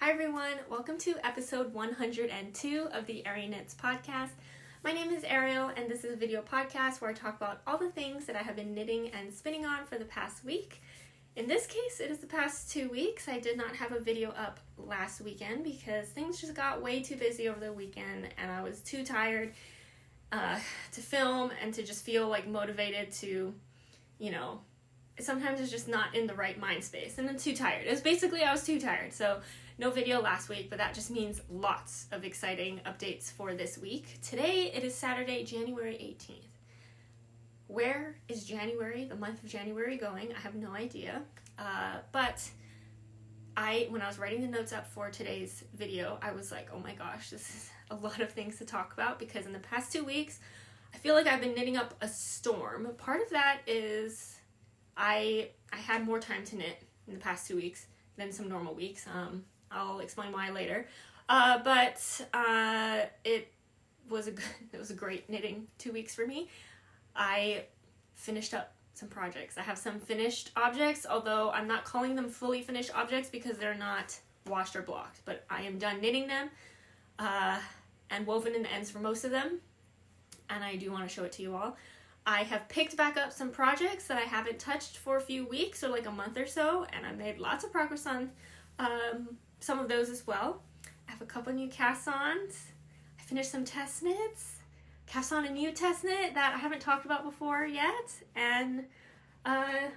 Hi everyone, welcome to episode 102 of the Arieknits podcast. My name is Ariel and this is a video podcast where I talk about all the things that I have been knitting and spinning on for the past week. In this case, it is the past 2 weeks. I did not have a video up last weekend because things just got way too busy over the weekend and I was too tired to film and to just feel like motivated to, sometimes it's just not in the right mind space and I'm too tired. I was too tired. So no video last week, but that just means lots of exciting updates for this week. Today it is Saturday, January 18th. Where is January, the month of January, going? I have no idea. But when I was writing the notes up for today's video, I was like, oh my gosh, this is a lot of things to talk about because in the past 2 weeks, I feel like I've been knitting up a storm. Part of that is I had more time to knit in the past 2 weeks than some normal weeks. I'll explain why later. But it was a great knitting 2 weeks for me. I finished up some projects. I have some finished objects, although I'm not calling them fully finished objects because they're not washed or blocked, but I am done knitting them and woven in the ends for most of them, and I do want to show it to you all. I have picked back up some projects that I haven't touched for a few weeks or like a month or so, and I made lots of progress on some of those as well. I have a couple new cast-ons. I finished some test knits. Cast on a new test knit that I haven't talked about before yet, and I've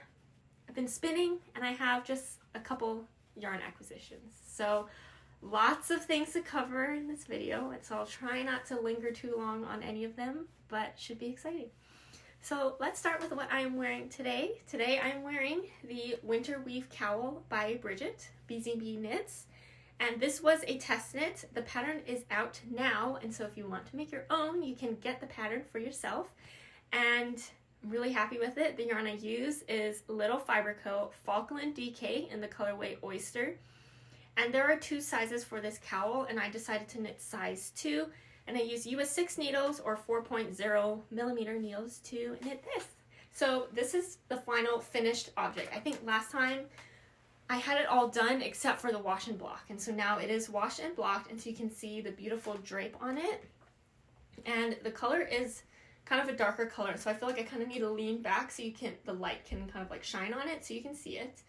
been spinning, and I have just a couple yarn acquisitions. So lots of things to cover in this video, and so I'll try not to linger too long on any of them, but should be exciting. So let's start with what I am wearing today. Today I am wearing the Winter Weave Cowl by Bridget, BZB Knits. And this was a test knit. The pattern is out now, and so if you want to make your own, you can get the pattern for yourself. And I'm really happy with it. The yarn I use is Little Fiber Co. Falkland DK in the colorway Oyster. And there are 2 sizes for this cowl, and I decided to knit size 2. And I use US 6 needles or 4.0 millimeter needles to knit this. So this is the final finished object. I think last time I had it all done except for the wash and block, and so now it is washed and blocked, and so you can see the beautiful drape on it, and the color is kind of a darker color, so I feel like I kind of need to lean back so the light can kind of like shine on it so you can see it.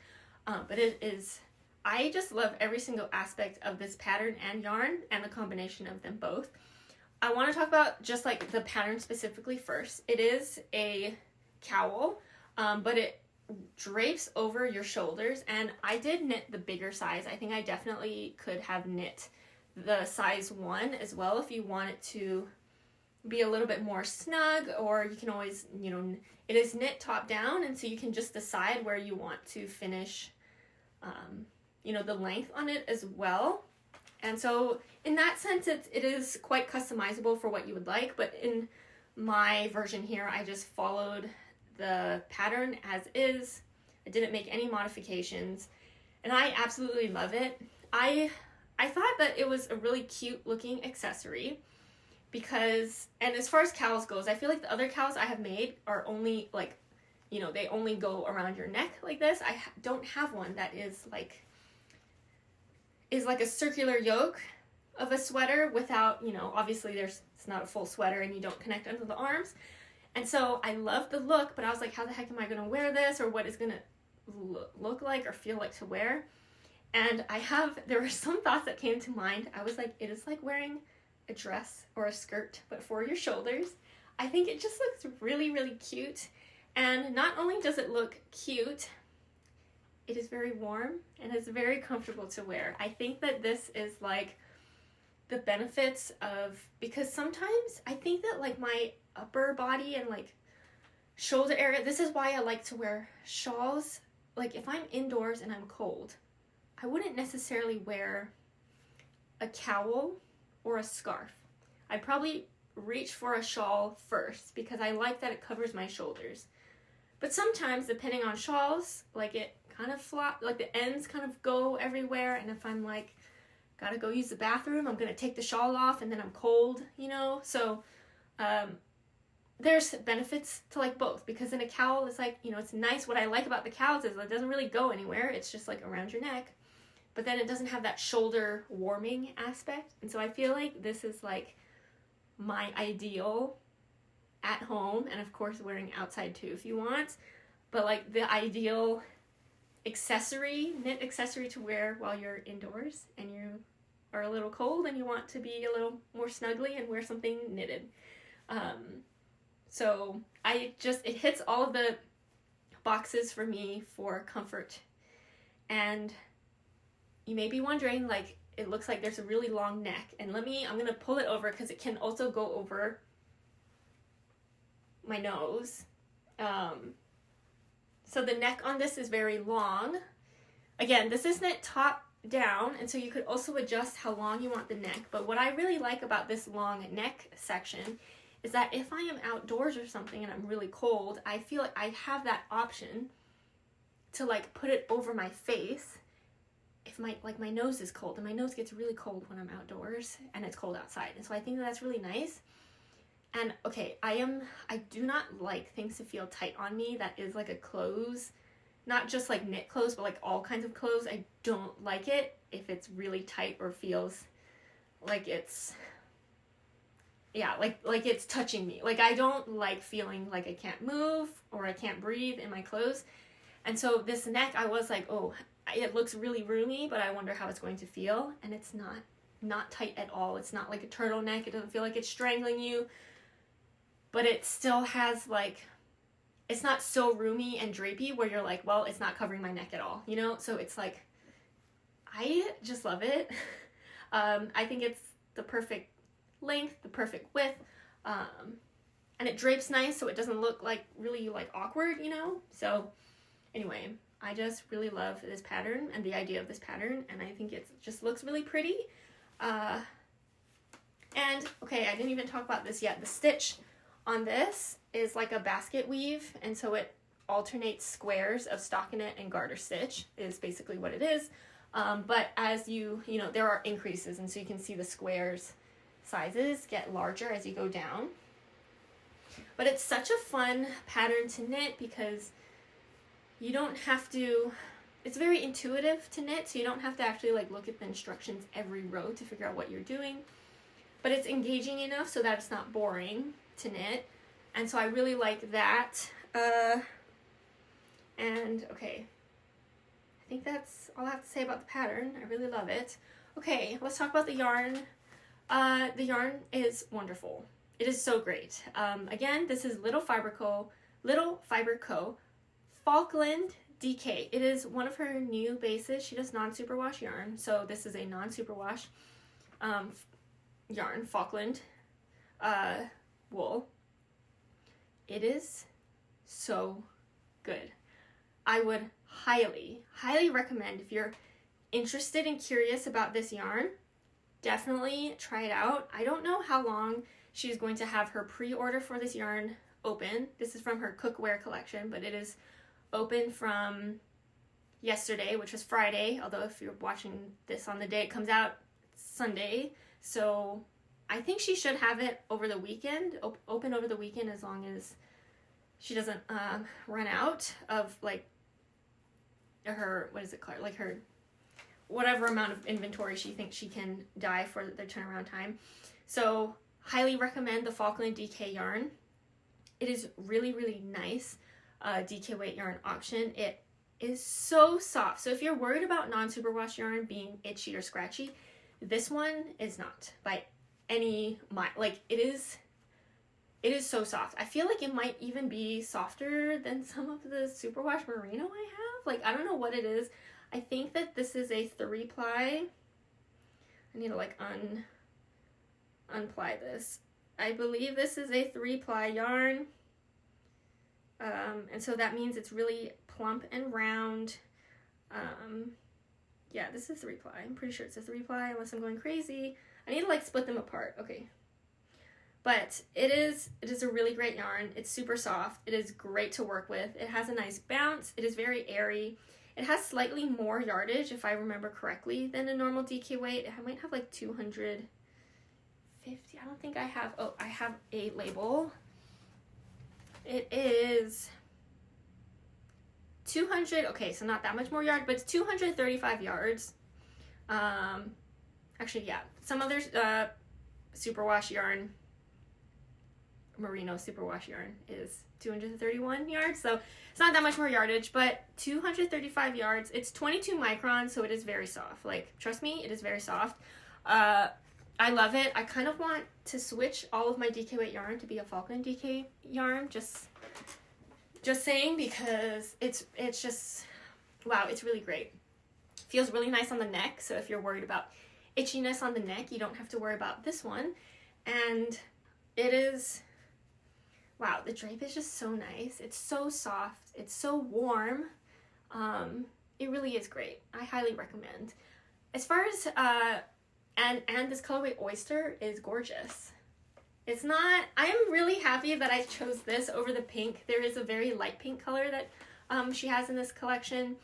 But it is, I just love every single aspect of this pattern and yarn and the combination of them both. I want to talk about just like the pattern specifically first. It is a cowl, but it drapes over your shoulders, and I did knit the bigger size. I think I definitely could have knit the size 1 as well if you want it to be a little bit more snug, or you can always, it is knit top down, and so you can just decide where you want to finish, the length on it as well. And so in that sense, it is quite customizable for what you would like, but in my version here, I just followed the pattern as is. I didn't make any modifications, and I absolutely love it. I thought that it was a really cute looking accessory because, and as far as cowls goes, I feel like the other cowls I have made are only like, they only go around your neck like this. I don't have one that is like a circular yoke of a sweater without, obviously it's not a full sweater and you don't connect under the arms. And so I love the look, but I was like, how the heck am I going to wear this, or what is going to look like or feel like to wear? And there were some thoughts that came to mind. I was like, it is like wearing a dress or a skirt, but for your shoulders. I think it just looks really, really cute. And not only does it look cute, it is very warm and it's very comfortable to wear. I think that this is like the benefits of, because sometimes I think that like my upper body and like shoulder area, this is why I like to wear shawls. Like if I'm indoors and I'm cold, I wouldn't necessarily wear a cowl or a scarf. I'd probably reach for a shawl first because I like that it covers my shoulders. But sometimes, depending on shawls, like it kind of flop, like the ends kind of go everywhere, and if I'm like gotta go use the bathroom, I'm gonna take the shawl off and then I'm cold, so there's benefits to like both, because in a cowl it's like, it's nice. What I like about the cowls is it doesn't really go anywhere, it's just like around your neck. but then it doesn't have that shoulder warming aspect. And so I feel like this is like my ideal at home, and of course wearing outside too if you want, but like the ideal accessory, knit accessory to wear while you're indoors and you are a little cold and you want to be a little more snuggly and wear something knitted. So it hits all of the boxes for me for comfort. And you may be wondering, like, it looks like there's a really long neck, and I'm gonna pull it over because it can also go over my nose. So the neck on this is very long. Again, this is knit top down, and so you could also adjust how long you want the neck. But what I really like about this long neck section is that if I am outdoors or something and I'm really cold, I feel like I have that option to like put it over my face if my nose is cold, and my nose gets really cold when I'm outdoors and it's cold outside. And so I think that's really nice. And okay, I do not like things to feel tight on me. That is like a clothes, not just like knit clothes, but like all kinds of clothes. I don't like it if it's really tight or feels like it's, yeah, like it's touching me. Like I don't like feeling like I can't move or I can't breathe in my clothes. And so this neck, I was like, oh, it looks really roomy, but I wonder how it's going to feel. And it's not tight at all. It's not like a turtleneck. It doesn't feel like it's strangling you. But it still has like, it's not so roomy and drapey where you're like, well, it's not covering my neck at all, you know? So it's like, I just love it. I think it's the perfect length, the perfect width, and it drapes nice so it doesn't look like really like awkward, you know? So anyway, I just really love this pattern and the idea of this pattern, and I think it just looks really pretty. And okay, I didn't even talk about this yet. The stitch on this is like a basket weave, and so it alternates squares of stockinette and garter stitch is basically what it is. But as you know, there are increases, and so you can see the squares sizes get larger as you go down. But it's such a fun pattern to knit because you don't have to, it's very intuitive to knit, so you don't have to actually like look at the instructions every row to figure out what you're doing. But it's engaging enough so that it's not boring to knit. And so I really like that. And okay, I think that's all I have to say about the pattern. I really love it. Okay, let's talk about the yarn. The yarn is wonderful. It is so great. Again, this is Little Fiber Co. Falkland DK. It is one of her new bases. She does non-superwash yarn, so this is a non-superwash yarn, Falkland wool. It is so good. I would highly recommend, if you're interested and curious about this yarn, definitely try it out. I don't know how long she's going to have her pre-order for this yarn open. This is from her cookware collection, but it is open from yesterday, which was Friday, although if you're watching this on the day it comes out, it's Sunday. So I think she should have it over the weekend, open over the weekend, as long as she doesn't run out of like her, what is it called, like her whatever amount of inventory she thinks she can die for the turnaround time. So highly recommend the Falkland DK yarn. It is really nice DK weight yarn option. It is so soft. So if you're worried about non-superwash yarn being itchy or scratchy, this one is not by any mile. Like it is so soft. I feel like it might even be softer than some of the superwash merino I have. Like I don't know what it is. I think that this is a 3-ply. I need to like unply this. I believe this is a 3-ply yarn. And so that means it's really plump and round. Yeah, this is 3-ply. I'm pretty sure it's a 3-ply unless I'm going crazy. I need to like split them apart. Okay. But it is a really great yarn. It's super soft. It is great to work with. It has a nice bounce. It is very airy. It has slightly more yardage, if I remember correctly, than a normal DK weight. It might have like 250. I don't think I have. Oh, I have a label. It is 200. Okay, so not that much more yard, but it's 235 yards. Actually, yeah, some other superwash yarn, Merino superwash yarn is 231 yards, so it's not that much more yardage, but 235 yards. It's 22 microns, so it is very soft. Like, trust me, it is very soft. I love it. I kind of want to switch all of my DK weight yarn to be a Falkland DK yarn, just saying, because it's just, wow, it's really great. Feels really nice on the neck, so if you're worried about itchiness on the neck, you don't have to worry about this one. And it is, wow, the drape is just so nice. It's so soft. It's so warm. It really is great. I highly recommend. As far as, and this colorway Oyster is gorgeous. It's not, I am really happy that I chose this over the pink. There is a very light pink color that she has in this collection.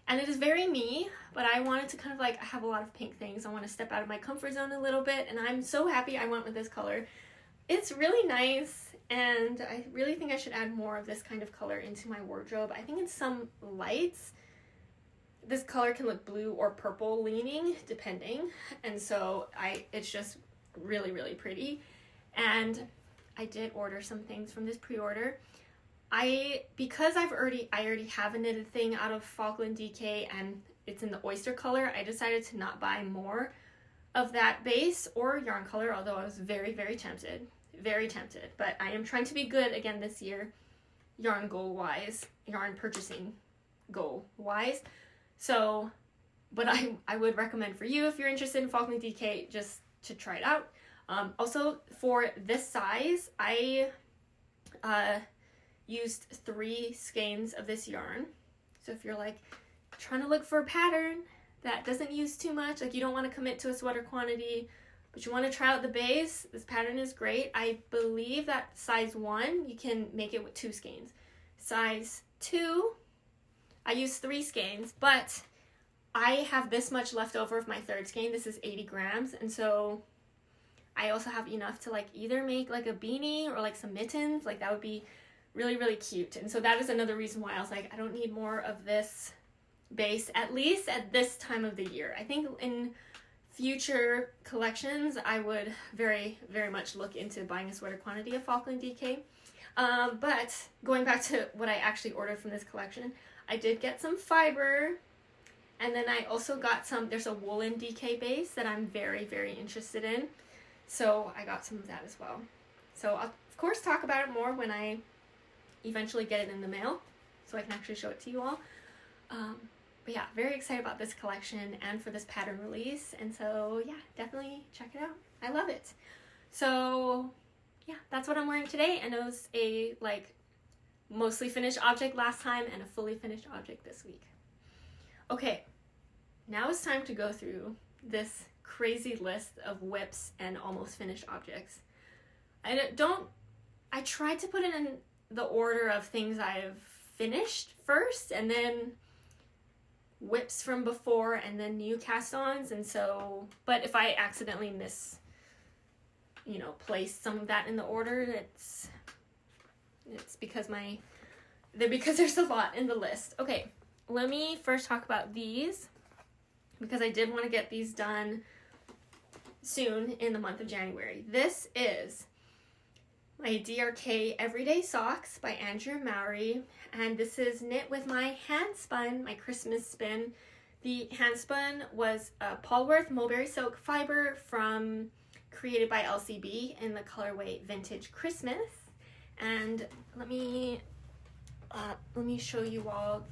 And it is very me, but I wanted to kind of like, I have a lot of pink things. I want to step out of my comfort zone a little bit, and I'm so happy I went with this color. It's really nice, and I really think I should add more of this kind of color into my wardrobe. I think in some lights, this color can look blue or purple leaning, depending. And so it's just really, really pretty. And I did order some things from this pre-order. Because I already have a knitted thing out of Falkland DK and it's in the Oyster color, I decided to not buy more of that base or yarn color, although I was very, very tempted. Very tempted. But I am trying to be good again this year, yarn goal-wise, yarn purchasing goal-wise. So, but I would recommend for you, if you're interested in Falkland DK, just to try it out. Also, for this size, I used 3 skeins of this yarn. So if you're like trying to look for a pattern that doesn't use too much, like you don't want to commit to a sweater quantity, but you want to try out the base, this pattern is great. I believe that size 1, you can make it with 2 skeins. Size 2, I used 3 skeins, but I have this much left over of my 3rd skein. This is 80 grams, and so I also have enough to like either make like a beanie or like some mittens. Like that would be really, really cute. And so that is another reason why I was like, I don't need more of this base, at least at this time of the year. I think in future collections, I would very, very much look into buying a sweater quantity of Falkland DK. But going back to what I actually ordered from this collection, I did get some fiber, and then I also got there's a woolen DK base that I'm very, very interested in. So I got some of that as well. So I'll, of course, talk about it more when I eventually get it in the mail, so I can actually show it to you all. But yeah, very excited about this collection and for this pattern release. And so yeah, definitely check it out. I love it. So yeah, that's what I'm wearing today. And it was a like mostly finished object last time and a fully finished object this week. Okay, now it's time to go through this crazy list of whips and almost finished objects. I tried to put it in the order of things I've finished first, and then whips from before, and then new cast-ons. And so, but if I accidentally place some of that in the order, it's because there's a lot in the list. Okay, let me first talk about these, because I did want to get these done soon in the month of January. This is my DRK Everyday Socks by Andrea and Mowry, and this is knit with my Handspun, my Christmas spin. The Handspun was a Polwarth Mulberry silk fiber created by Elsie in the colorway Vintage Christmas. And let me show you all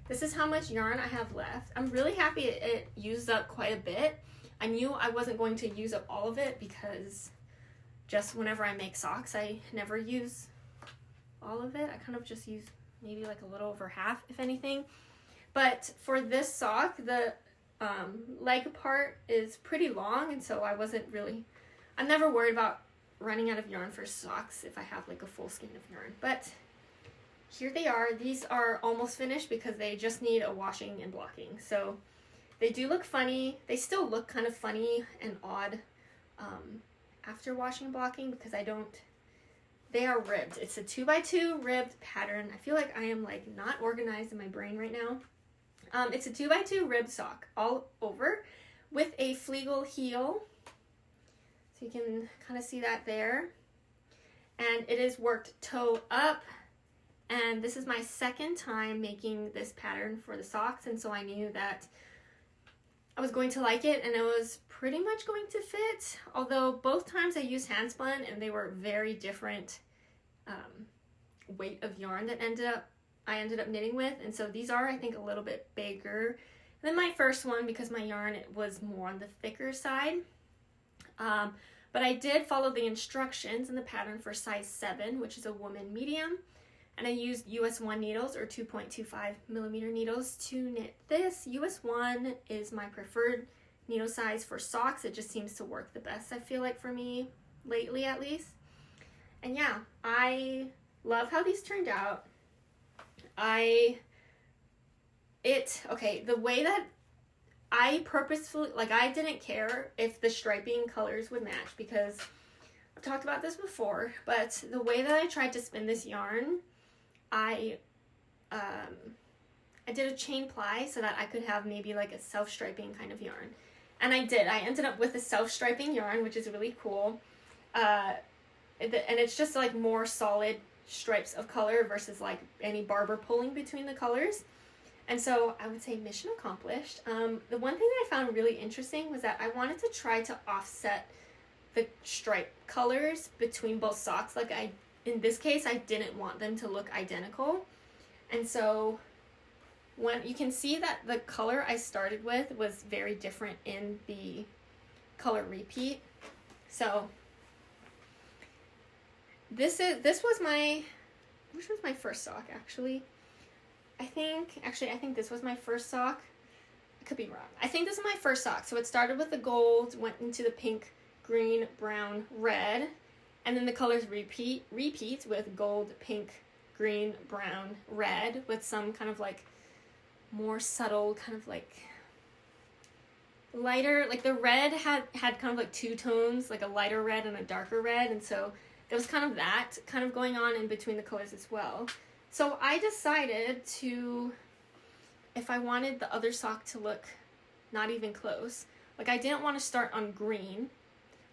this is how much yarn I have left. I'm really happy it used up quite a bit. I knew I wasn't going to use up all of it, because just whenever I make socks, I never use all of it. I kind of just use maybe like a little over half, if anything. But for this sock, the leg part is pretty long, and so I'm never worried about running out of yarn for socks if I have like a full skein of yarn. But here they are. These are almost finished because they just need a washing and blocking. So they do look funny. They still look kind of funny and odd after washing and blocking, because they are ribbed. It's a 2x2 ribbed pattern. I feel like I am like not organized in my brain right now. It's a 2x2 rib sock all over with a Flegel heel. So you can kind of see that there. And it is worked toe up. And this is my second time making this pattern for the socks. And so I knew that I was going to like it and it was pretty much going to fit. Although both times I used Handspun and they were very different weight of yarn that I ended up knitting with. And so these are, I think, a little bit bigger than my first one because my yarn was more on the thicker side. But I did follow the instructions in the pattern for size 7, which is a woman medium. And I used US 1 needles or 2.25 millimeter needles to knit this. US 1 is my preferred needle size for socks. It just seems to work the best, I feel like, for me, lately at least. And yeah, I love how these turned out. The way that I purposefully, like, I didn't care if the striping colors would match because I've talked about this before, but the way that I tried to spin this yarn, I did a chain ply so that I could have maybe like a self-striping kind of yarn. And I did. I ended up with a self-striping yarn, which is really cool. And it's just like more solid stripes of color versus like any barber pulling between the colors. And so I would say mission accomplished. The one thing that I found really interesting was that I wanted to try to offset the stripe colors between both socks. Like in this case, I didn't want them to look identical. And so when you can see that the color I started with was very different in the color repeat. So which was my first sock actually. I think this was my first sock. I could be wrong. I think this is my first sock. So it started with the gold, went into the pink, green, brown, red, and then the colors repeat with gold, pink, green, brown, red, with some kind of like more subtle kind of like lighter, like the red had kind of like two tones, like a lighter red and a darker red, and so there was kind of that kind of going on in between the colors as well. So I decided to, if I wanted the other sock to look not even close, like I didn't want to start on green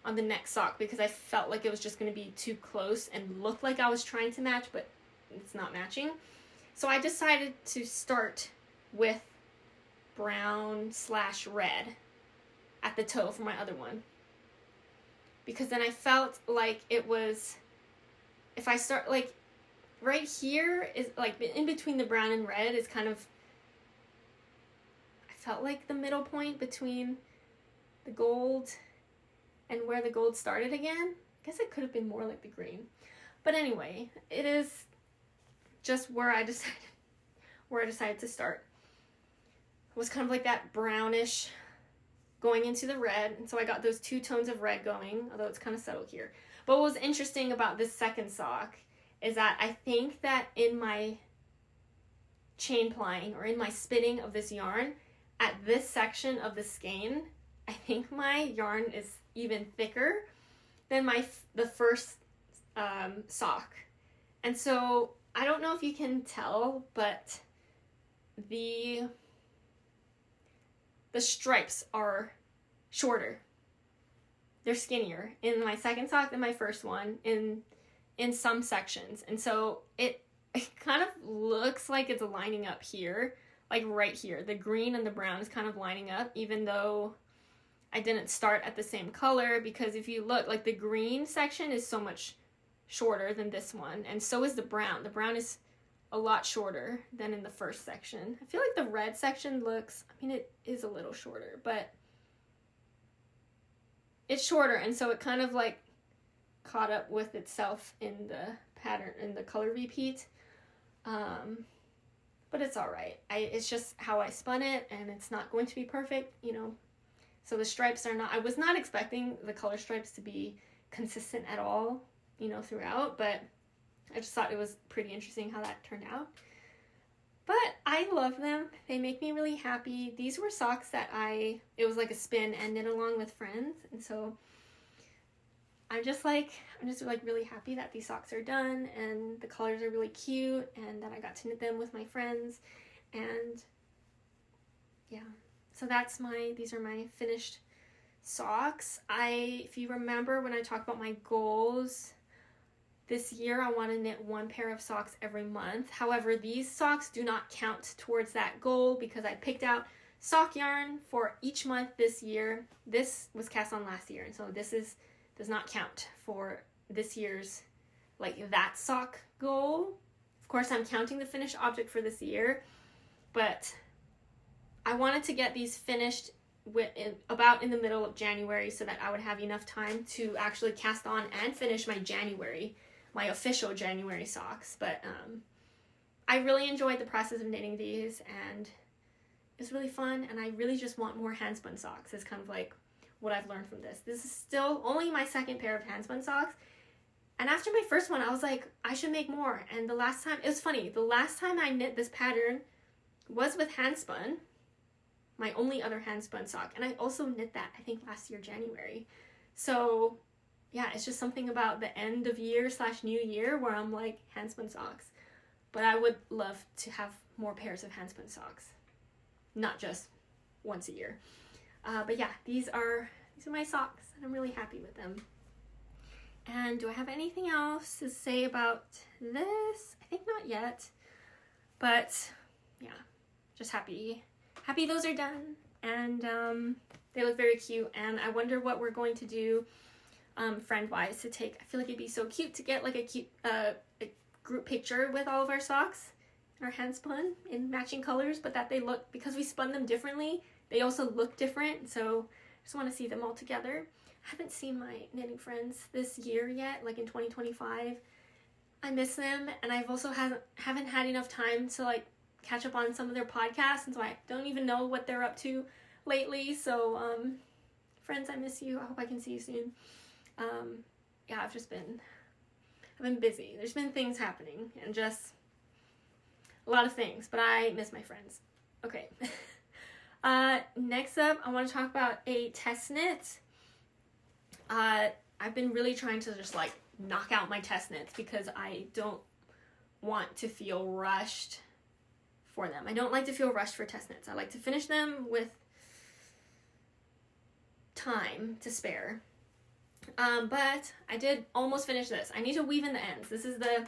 on the next sock because I felt like it was just going to be too close and look like I was trying to match, but it's not matching. So I decided to start with brown/red at the toe for my other one. Because then I felt like it was, if I start, like, right here is, like, in between the brown and red is kind of, I felt like the middle point between the gold and where the gold started again. I guess it could have been more like the green. But anyway, it is just where I decided to start. It was kind of like that brownish going into the red, and so I got those two tones of red going, although it's kind of subtle here. But what was interesting about this second sock is that I think that in my chain plying or in my spinning of this yarn, at this section of the skein, I think my yarn is even thicker than the first sock. And so I don't know if you can tell, but the stripes are shorter. They're skinnier in my second sock than my first one in some sections. And so it kind of looks like it's lining up here, like right here. The green and the brown is kind of lining up, even though I didn't start at the same color, because if you look, like the green section is so much shorter than this one, and so is the brown. The brown is a lot shorter than in the first section. I feel like the red section looks, I mean, it is a little shorter, but it's shorter, and so it kind of like caught up with itself in the pattern, in the color repeat. But it's all right. It's just how I spun it, and it's not going to be perfect, you know. So the stripes are not, I was not expecting the color stripes to be consistent at all, you know, throughout, but I just thought it was pretty interesting how that turned out. But I love them. They make me really happy. These were socks that it was like a spin and knit along with friends. And so I'm just really happy that these socks are done and the colors are really cute and that I got to knit them with my friends. And yeah. So these are my finished socks. If you remember when I talked about my goals, this year I want to knit 1 pair of socks every month. However, these socks do not count towards that goal because I picked out sock yarn for each month this year. This was cast on last year, and so this does not count for this year's, like, that sock goal. Of course, I'm counting the finished object for this year, but I wanted to get these finished about in the middle of January so that I would have enough time to actually cast on and finish my official January socks. But I really enjoyed the process of knitting these, and it's really fun, and I really just want more handspun socks. It's kind of like what I've learned from this. This is still only my second pair of handspun socks, and after my first one I was like, I should make more. And it was funny, the last time I knit this pattern was with handspun, my only other handspun sock, and I also knit that I think last year January. So yeah, it's just something about the end of year / new year where I'm like, handspun socks. But I would love to have more pairs of handspun socks, not just once a year. But yeah, these are my socks, and I'm really happy with them. And do I have anything else to say about this? I think not yet. But yeah, just happy those are done, and they look very cute. And I wonder what we're going to do friend-wise to take. I feel like it'd be so cute to get like a cute a group picture with all of our socks and our handspun in matching colors, but that they look, because we spun them differently, they also look different. So I just want to see them all together. I haven't seen my knitting friends this year yet, like in 2025. I miss them, and I've also haven't had enough time to like catch up on some of their podcasts, and so I don't even know what they're up to lately. So friends, I miss you. I hope I can see you soon. Yeah, I've been busy. There's been things happening, and just a lot of things, but I miss my friends. Okay. Next up, I want to talk about a test knit. I've been really trying to just like knock out my test knits because I don't want to feel rushed for them. I don't like to feel rushed for test knits. I like to finish them with time to spare. But I did almost finish this. I need to weave in the ends. This is the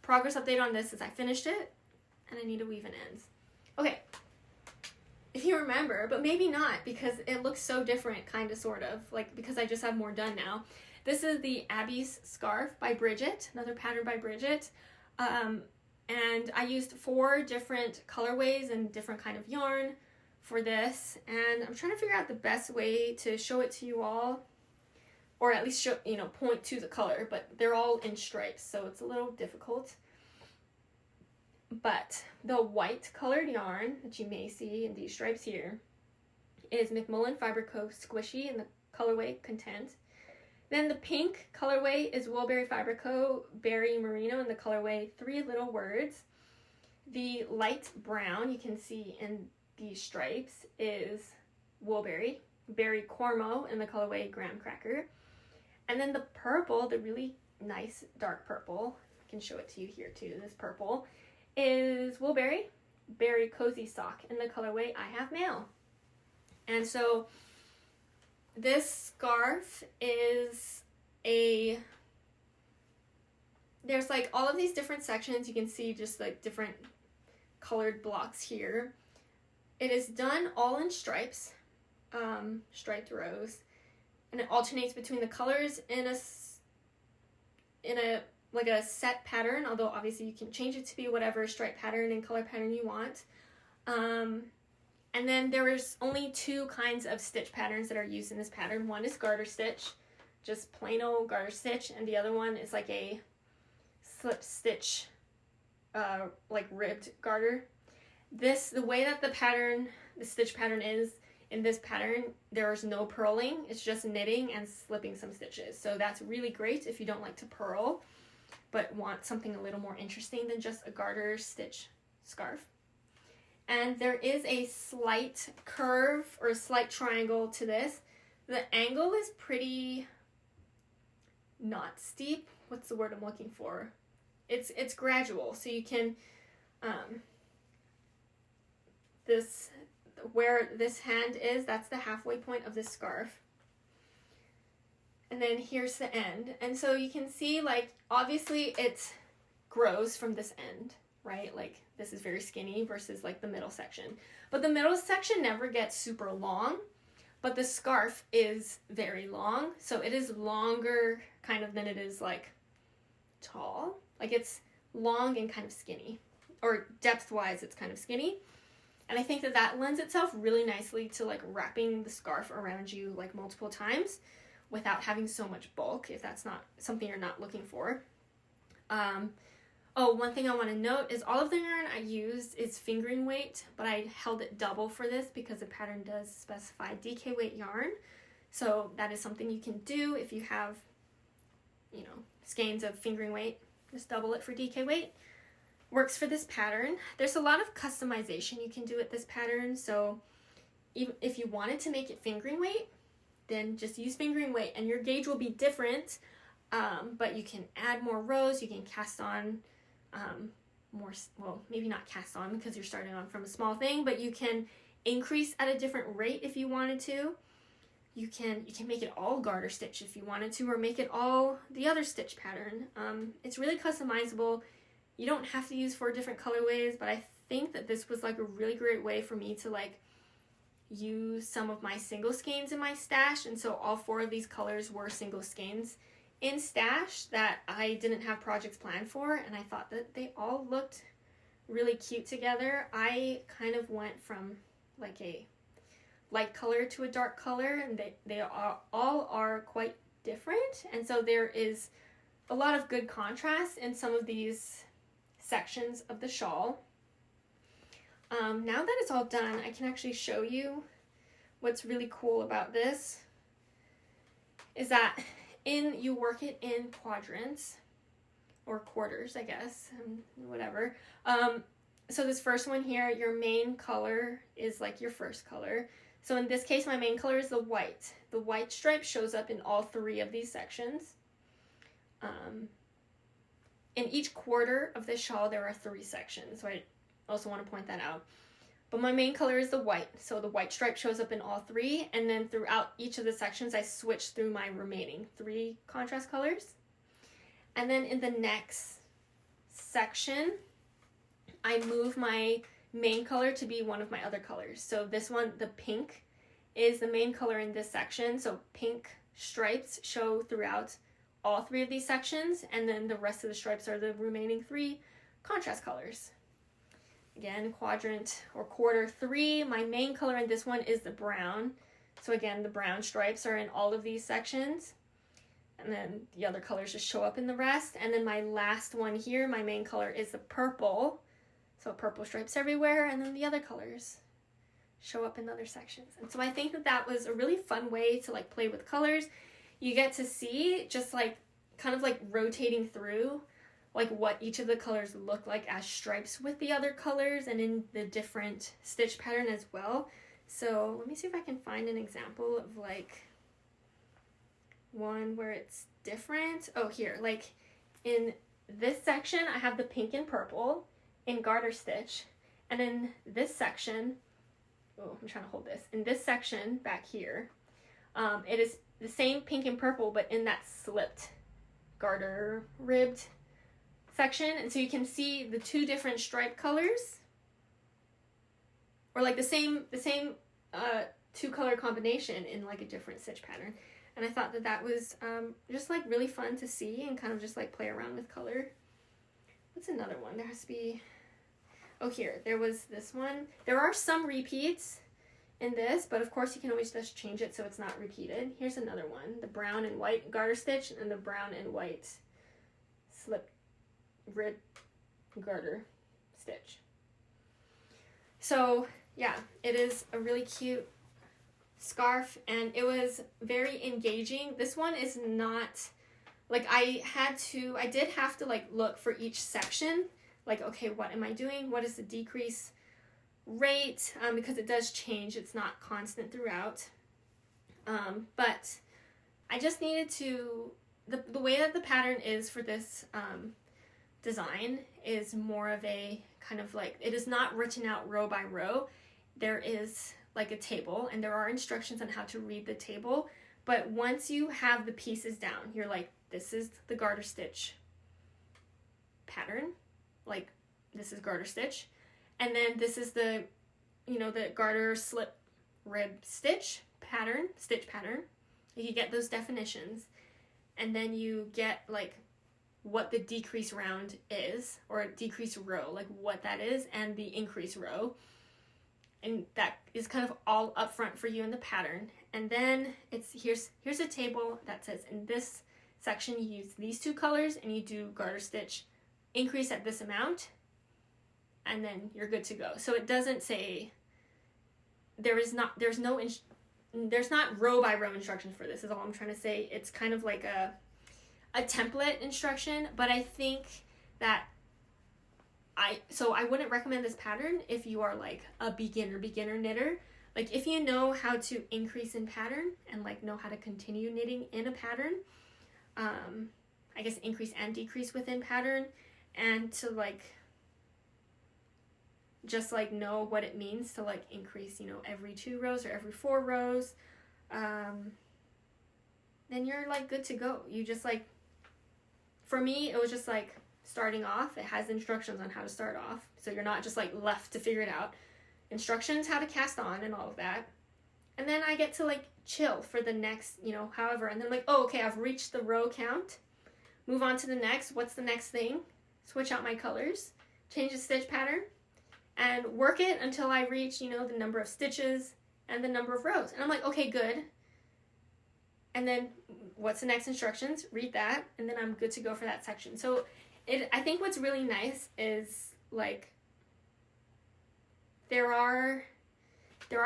progress update on this is I finished it, and I need to weave in ends. Okay. If you remember, but maybe not, because it looks so different, kind of, sort of, like, because I just have more done now. This is the Abby's Scarf by Bridget, another pattern by Bridget. And I used 4 different colorways and different kind of yarn for this, and I'm trying to figure out the best way to show it to you all, or at least show, point to the color, but they're all in stripes, so it's a little difficult. But the white colored yarn that you may see in these stripes here is McMullin Fiber Co. Squishy in the colorway Content. Then the pink colorway is Woolberry Fiber Co. Berry Merino in the colorway 3 Little Words. The light brown you can see in these stripes is Woolberry Berry Cormo in the colorway Graham Cracker. And then the purple, the really nice dark purple, I can show it to you here too, this purple, is Woolberry Berry Cozy Sock in the colorway I Have Mail. And so this scarf is there's like all of these different sections. You can see just like different colored blocks here. It is done all in stripes, striped rows, and it alternates between the colors in a like a set pattern, although obviously you can change it to be whatever stripe pattern and color pattern you want. And then there is only 2 kinds of stitch patterns that are used in this pattern. One is garter stitch, just plain old garter stitch, and the other one is like a slip stitch, like ribbed garter. The way that the stitch pattern is in this pattern, there's no purling. It's just knitting and slipping some stitches. So that's really great if you don't like to purl, but want something a little more interesting than just a garter stitch scarf. And there is a slight curve or a slight triangle to this. The angle is pretty not steep. What's the word I'm looking for? It's gradual, so you can this, where this hand is, that's the halfway point of this scarf. And then here's the end. And so you can see, like, obviously it grows from this end, right? Like, this is very skinny versus, like, the middle section. But the middle section never gets super long, but the scarf is very long. So it is longer, kind of, than it is, like, tall. Like, it's long and kind of skinny. Or depth-wise, it's kind of skinny. And I think that that lends itself really nicely to, like, wrapping the scarf around you, like, multiple times without having so much bulk, if that's not something you're not looking for. Oh, one thing I want to note is all of the yarn I used is fingering weight, but I held it double for this because the pattern does specify DK weight yarn. So that is something you can do if you have, you know, skeins of fingering weight. Just double it for DK weight. Works for this pattern. There's a lot of customization you can do with this pattern. So even if you wanted to make it fingering weight, then just use fingering weight and your gauge will be different, but you can add more rows, you can cast on more, well, maybe not cast on because you're starting on from a small thing, but you can increase at a different rate if you wanted to. You can make it all garter stitch if you wanted to, or make it all the other stitch pattern. It's really customizable. You don't have to use 4 different colorways, but I think that this was like a really great way for me to like use some of my single skeins in my stash, and so all 4 of these colors were single skeins in stash that I didn't have projects planned for, and I thought that they all looked really cute together. I kind of went from like a light color to a dark color, and they all are quite different, and so there is a lot of good contrast in some of these sections of the shawl. Now that it's all done, I can actually show you what's really cool about this is that you work it in quadrants or quarters, I guess, whatever. So this first one here, your main color is like your first color. So in this case, my main color is the white. The white stripe shows up in all 3 of these sections. In each quarter of this shawl, there are 3 sections, so I also want to point that out. But my main color is the white, so the white stripe shows up in all 3, and then throughout each of the sections I switch through my remaining 3 contrast colors. And then in the next section I move my main color to be one of my other colors. So this one, the pink, is the main color in this section, so pink stripes show throughout all 3 of these sections, and then the rest of the stripes are the remaining 3 contrast colors. Again, quadrant or quarter 3, my main color in this one is the brown. So again, the brown stripes are in all of these sections. And then the other colors just show up in the rest. And then my last one here, my main color is the purple. So purple stripes everywhere, and then the other colors show up in other sections. And so I think that that was a really fun way to like play with colors. You get to see just like kind of like rotating through like what each of the colors look like as stripes with the other colors and in the different stitch pattern as well. So let me see if I can find an example of like one where it's different. Oh, here, like in this section I have the pink and purple in garter stitch, and in this section, oh, I'm trying to hold this, in this section back here, it is the same pink and purple but in that slipped garter ribbed section. And so you can see the 2 different stripe colors, or like the same 2 color combination in like a different stitch pattern. And I thought that that was just like really fun to see and kind of just like play around with color. What's another one? There has to be, oh, here, there was this one. There are some repeats in this, but of course you can always just change it so it's not repeated. Here's another one, the brown and white garter stitch and the brown and white slip rib garter stitch. So yeah, it is a really cute scarf, and it was very engaging. This one is not, like, I did have to like look for each section, like, okay, what am I doing? What is the decrease rate? Because it does change. It's not constant throughout. But I just needed to, the way that the pattern is for this design is more of a kind of like, it is not written out row by row. there is like a table, and there are instructions on how to read the table. But once you have the pieces down, you're like, this is the garter stitch pattern, like this is garter stitch, and then this is the, the garter slip rib stitch pattern. You get those definitions, and then you get like what the decrease round is, or decrease row, like what that is, and the increase row. And that is kind of all up front for you in the pattern. And then here's a table that says in this section you use these 2 colors and you do garter stitch increase at this amount, and then you're good to go. So it doesn't say, there's not row by row instructions for this, is all I'm trying to say. It's kind of like a template instruction, but I think that I wouldn't recommend this pattern if you are like a beginner knitter. Like if you know how to increase in pattern and like know how to continue knitting in a pattern, I guess increase and decrease within pattern, and to like just like know what it means to like increase, every 2 rows or every 4 rows, then you're like good to go. You just like, for me, it was just like starting off. It has instructions on how to start off, so you're not just like left to figure it out. Instructions how to cast on and all of that, and then I get to like chill for the next, however, and then I'm like, oh, okay, I've reached the row count, move on to the next. What's the next thing? Switch out my colors, change the stitch pattern, and work it until I reach, the number of stitches and the number of rows. And I'm like, okay, good. And then what's the next instructions? Read that, and then I'm good to go for that section. So I think what's really nice is like there are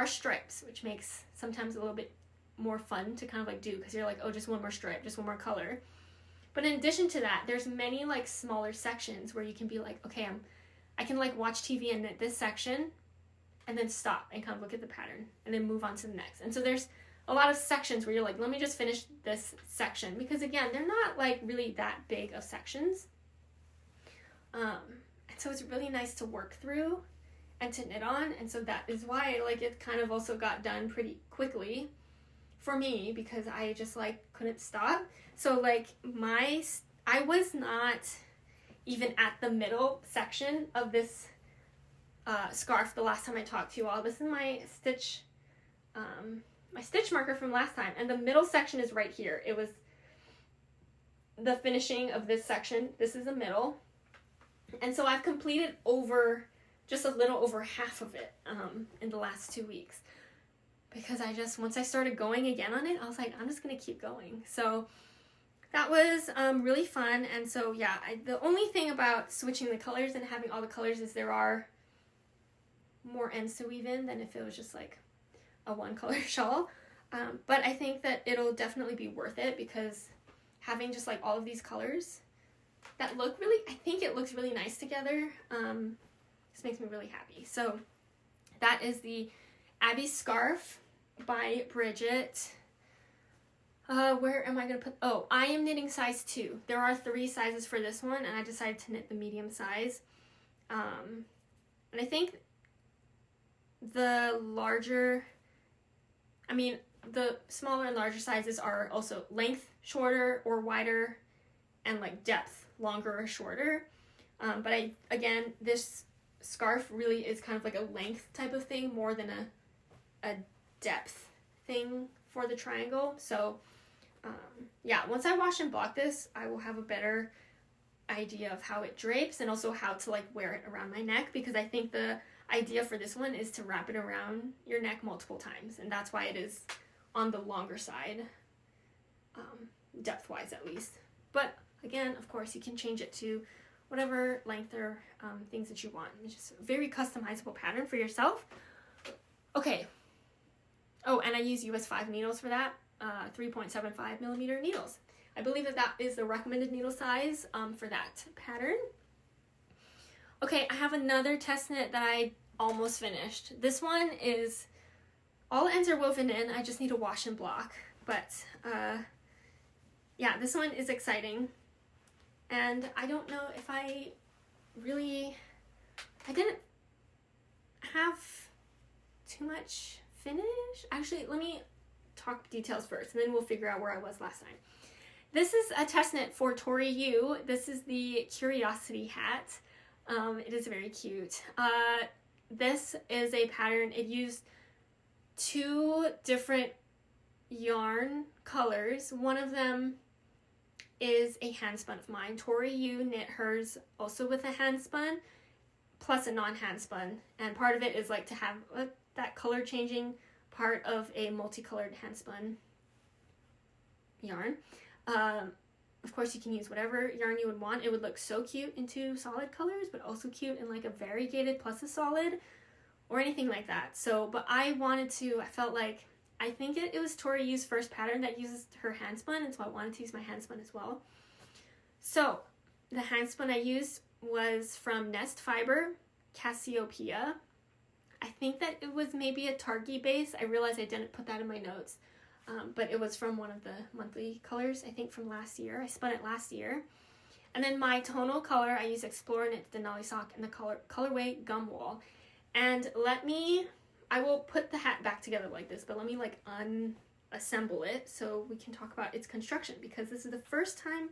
stripes, which makes sometimes a little bit more fun to kind of like do, because you're like, oh, just one more stripe, just one more color. But in addition to that, there's many like smaller sections where you can be like, okay, I can like watch TV and knit this section and then stop and kind of look at the pattern and then move on to the next. And so there's a lot of sections where you're like, let me just finish this section, because again, they're not like really that big of sections. And so it's really nice to work through and to knit on. And so that is why like it kind of also got done pretty quickly for me, because I just like couldn't stop. So like I was not even at the middle section of this scarf the last time I talked to you all. This is my stitch marker from last time, and the middle section is right here. It was the finishing of this section. This is the middle, and so I've completed just a little over half of it in the last 2 weeks, because once I started going again on it, I was like, I'm just gonna keep going. So that was really fun. And so yeah, the only thing about switching the colors and having all the colors is there are more ends to weave in than if it was just like a one color shawl. But I think that it'll definitely be worth it, because having just like all of these colors that I think it looks really nice together. This makes me really happy. So that is the Abby scarf by Bridget. Where am I going to put? Oh, I am knitting size 2. There are 3 sizes for this one, and I decided to knit the medium size. And I think the smaller and larger sizes are also length shorter or wider, and like depth longer or shorter. But this scarf really is kind of like a length type of thing more than a depth thing for the triangle. So once I wash and block this, I will have a better idea of how it drapes, and also how to like wear it around my neck, because I think the idea for this one is to wrap it around your neck multiple times, and that's why it is on the longer side, depth wise at least. But again, of course, you can change it to whatever length or things that you want. It's just a very customizable pattern for yourself. Okay. Oh, and I use US 5 needles for that, 3.75 millimeter needles. I believe that is the recommended needle size for that pattern. Okay, I have another test knit that I almost finished. This one is, all ends are woven in, I just need to wash and block. But this one is exciting. And I don't know if I didn't have too much finish. Actually, let me talk details first, and then we'll figure out where I was last time. This is a test knit for Tori U. This is the Curiosity hat. It is very cute. This is a pattern. It used 2 different yarn colors. One of them is a handspun of mine. Tori U knit hers also with a handspun plus a non-handspun, and part of it is like to have that color changing part of a multicolored handspun yarn. Of course, you can use whatever yarn you would want. It would look so cute in 2 solid colors, but also cute in like a variegated plus a solid or anything like that. So, but I felt like, I think it was Tori U's first pattern that uses her handspun, and so I wanted to use my handspun as well. So, the handspun I used was from Nest Fiber, Cassiopeia. I think that it was maybe a Targhee base. I realized I didn't put that in my notes. But it was from one of the monthly colors, I think from last year. I spun it last year. And then my tonal color, I used Explorer Knit Denali Sock and the colorway Gum Wall. And I will put the hat back together like this, but let me like unassemble it so we can talk about its construction, because this is the first time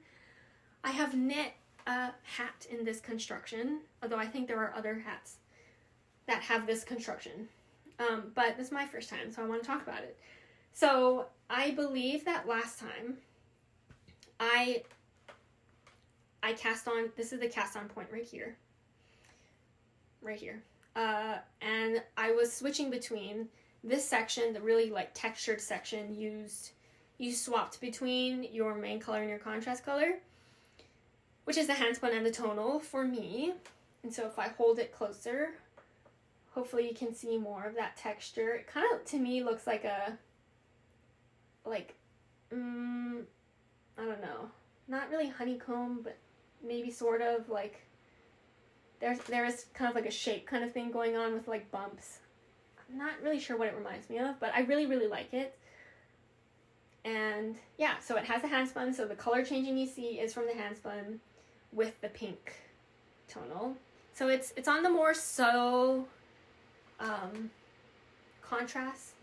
I have knit a hat in this construction, although I think there are other hats that have this construction. But this is my first time, so I want to talk about it. So I believe that last time I cast on, this is the cast on point right here, and I was switching between this section, the really like textured section, you swapped between your main color and your contrast color, which is the handspun and the tonal for me. And so if I hold it closer, hopefully you can see more of that texture. It kind of, to me, looks like a, I don't know, not really honeycomb, but maybe sort of like, there is kind of like a shape kind of thing going on with like bumps. I'm not really sure what it reminds me of, but I really, really like it. And yeah, so it has a handspun, so the color changing you see is from the handspun with the pink tonal. So it's on the more subtle contrast,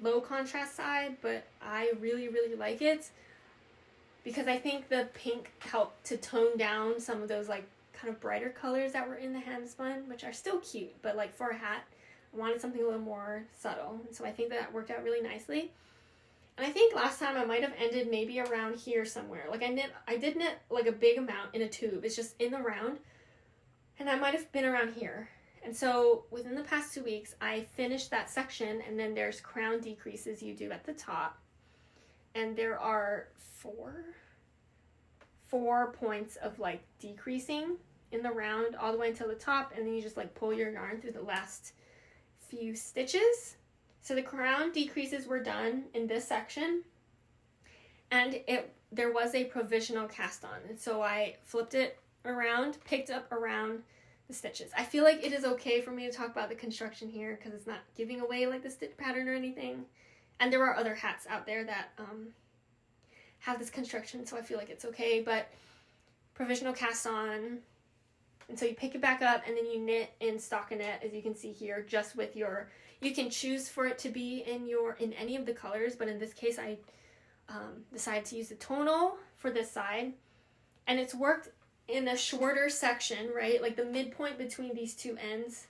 low contrast side, but I really, really like it because I think the pink helped to tone down some of those like kind of brighter colors that were in the handspun, which are still cute, but like for a hat, I wanted something a little more subtle. And so I think that worked out really nicely. And I think last time I might have ended maybe around here somewhere. Like I did knit like a big amount in a tube. It's just in the round. And I might have been around here. And so within the past 2 weeks, I finished that section, and then there's crown decreases you do at the top. And there are four points of like decreasing in the round all the way until the top, and then you just like pull your yarn through the last few stitches. So the crown decreases were done in this section, and there was a provisional cast on, and so I flipped it around, picked up around the stitches. I feel like it is okay for me to talk about the construction here because it's not giving away like the stitch pattern or anything, and there are other hats out there that have this construction, so I feel like it's okay. But provisional cast on, and so you pick it back up and then you knit in stockinette, as you can see here, just with your, you can choose for it to be in any of the colors, but in this case I decided to use the tonal for this side, and it's worked in a shorter section, right? Like the midpoint between these two ends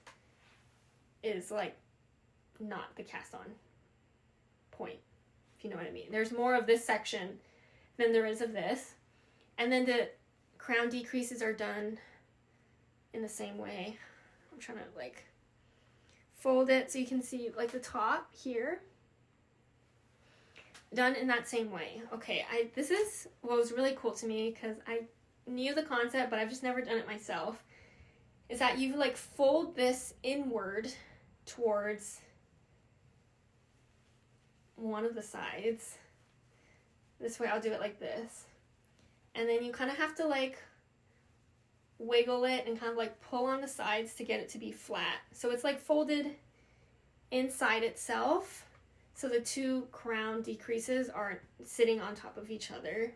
is like not the cast on point, if you know what I mean. There's more of this section than there is of this, and then the crown decreases are done in the same way. I'm trying to like fold it so you can see like the top here, done in that same way. Okay, this is what was really cool to me because I knew the concept, but I've just never done it myself, is that you like fold this inward towards one of the sides. This way I'll do it like this, and then you kind of have to like wiggle it and kind of like pull on the sides to get it to be flat. So it's like folded inside itself, so the two crown decreases aren't sitting on top of each other.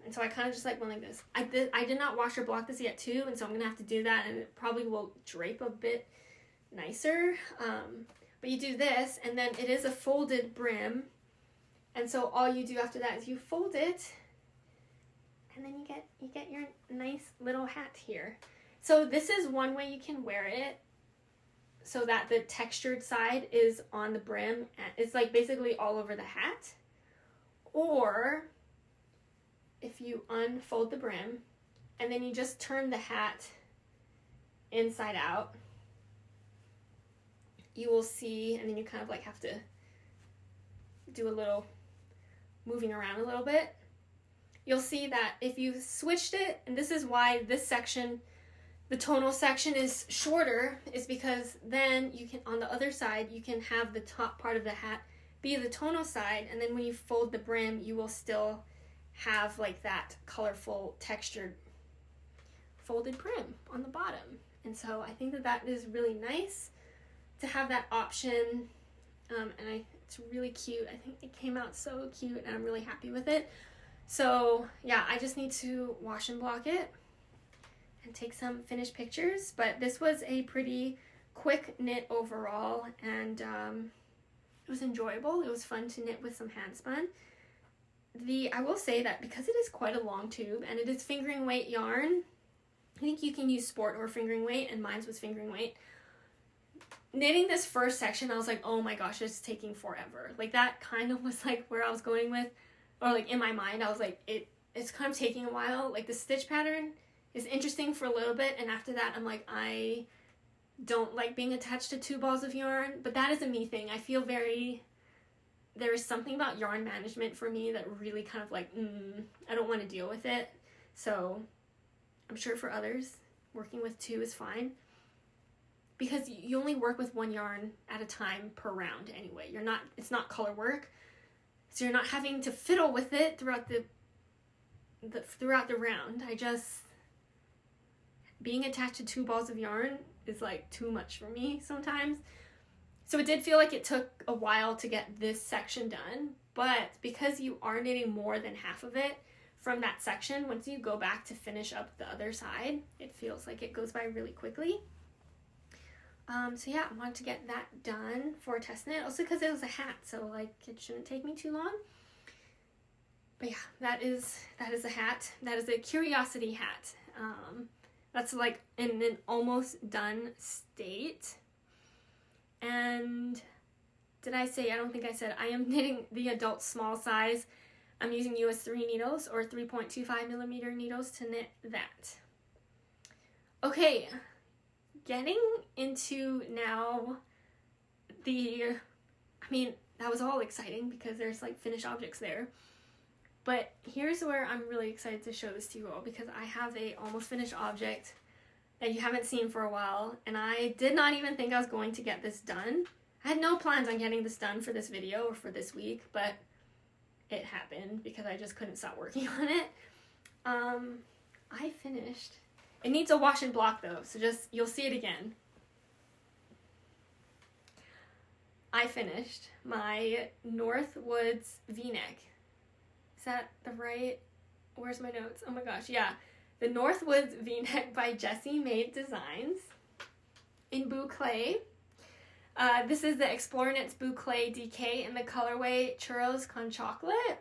And so I kind of just like went like this. I did not wash or block this yet too, and so I'm gonna have to do that, and it probably will drape a bit nicer. But you do this, and then it is a folded brim. And so all you do after that is you fold it, and then you get your nice little hat here. So this is one way you can wear it, so that the textured side is on the brim. It's like basically all over the hat. Or if you unfold the brim, and then you just turn the hat inside out, you will see, and then you kind of like have to do a little moving around a little bit. You'll see that if you switched it, and this is why this section, the tonal section, is shorter, is because then you can, on the other side, you can have the top part of the hat be the tonal side, and then when you fold the brim, you will still have like that colorful textured folded brim on the bottom. And so I think that that is really nice to have that option, and it's really cute. I think it came out so cute, and I'm really happy with it. So yeah, I just need to wash and block it and take some finished pictures. But this was a pretty quick knit overall, and it was enjoyable. It was fun to knit with some Handspun. I will say that because it is quite a long tube and it is fingering weight yarn, I think you can use sport or fingering weight, and mine was fingering weight. Knitting this first section, I was like, oh my gosh, it's taking forever. Like that kind of was like where I was going with, or like in my mind, I was like, it's kind of taking a while. Like the stitch pattern is interesting for a little bit, and after that, I'm like, I don't like being attached to 2 balls of yarn, but that is a me thing. I feel there is something about yarn management for me that really kind of like, I don't want to deal with it. So I'm sure for others, working with 2 is fine, because you only work with 1 yarn at a time per round anyway. It's not color work, so you're not having to fiddle with it throughout the round. Being attached to 2 balls of yarn is like too much for me sometimes. So it did feel like it took a while to get this section done, but because you are knitting more than half of it from that section, once you go back to finish up the other side, it feels like it goes by really quickly. So yeah, I wanted to get that done for a test knit, also because it was a hat, so like it shouldn't take me too long. But yeah, that is a hat. That is a curiosity hat. That's like in an almost done state. And did I say, I don't think I said, I am knitting the adult small size. I'm using US 3 needles or 3.25 millimeter needles to knit that. Okay, getting into now that was all exciting because there's like finished objects there. But here's where I'm really excited to show this to you all, because I have a almost finished object that you haven't seen for a while, and I did not even think I was going to get this done. I had no plans on getting this done for this video or for this week, but it happened because I just couldn't stop working on it. I finished. It needs a wash and block though, so you'll see it again. I finished my Northwoods v-neck. Is that the right? Where's my notes? Oh my gosh, yeah. The Northwoods v-neck by Jessie Maed Designs in Boucle. This is the Explore Knits Boucle DK in the colorway Churros con Chocolate.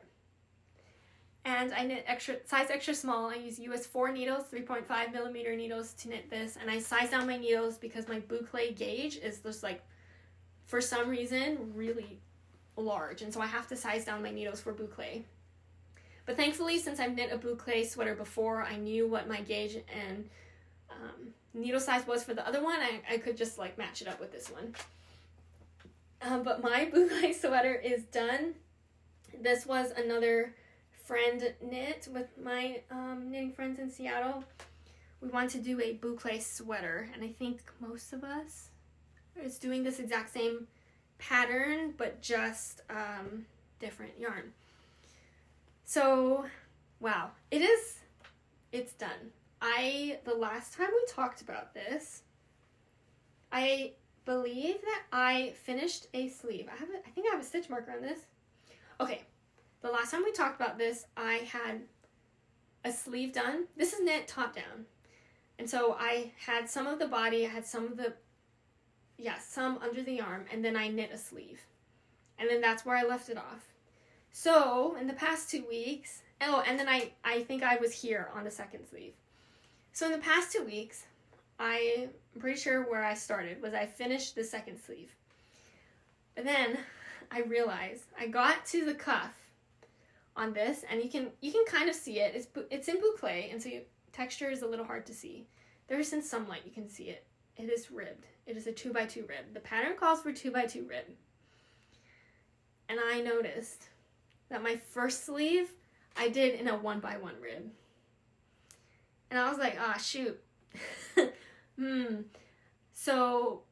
And I knit size extra small. I use US 4 needles, 3.5 millimeter needles to knit this. And I size down my needles because my Boucle gauge is just like, for some reason, really large. And so I have to size down my needles for Boucle. But thankfully, since I've knit a Boucle sweater before, I knew what my gauge and needle size was for the other one. I could just like match it up with this one. But my Boucle sweater is done. This was another friend knit with my knitting friends in Seattle. We want to do a Boucle sweater, and I think most of us is doing this exact same pattern, but just different yarn. So, wow, it's done. The last time we talked about this, I believe that I finished a sleeve. I think I have a stitch marker on this. Okay, the last time we talked about this, I had a sleeve done. This is knit top down. And so I had some of the body, I had some of the some under the arm, and then I knit a sleeve. And then that's where I left it off. So, in the past 2 weeks, and then I think I was here on the second sleeve. So in the past 2 weeks, I'm pretty sure where I started was I finished the second sleeve. But then I realized I got to the cuff on this, and you can kind of see it. It's in boucle, and so texture is a little hard to see. There is some sunlight, you can see it. It is ribbed. It is a 2x2 rib. The pattern calls for 2x2 rib. And I noticed that my first sleeve I did in a 1x1 rib. And I was like, shoot. So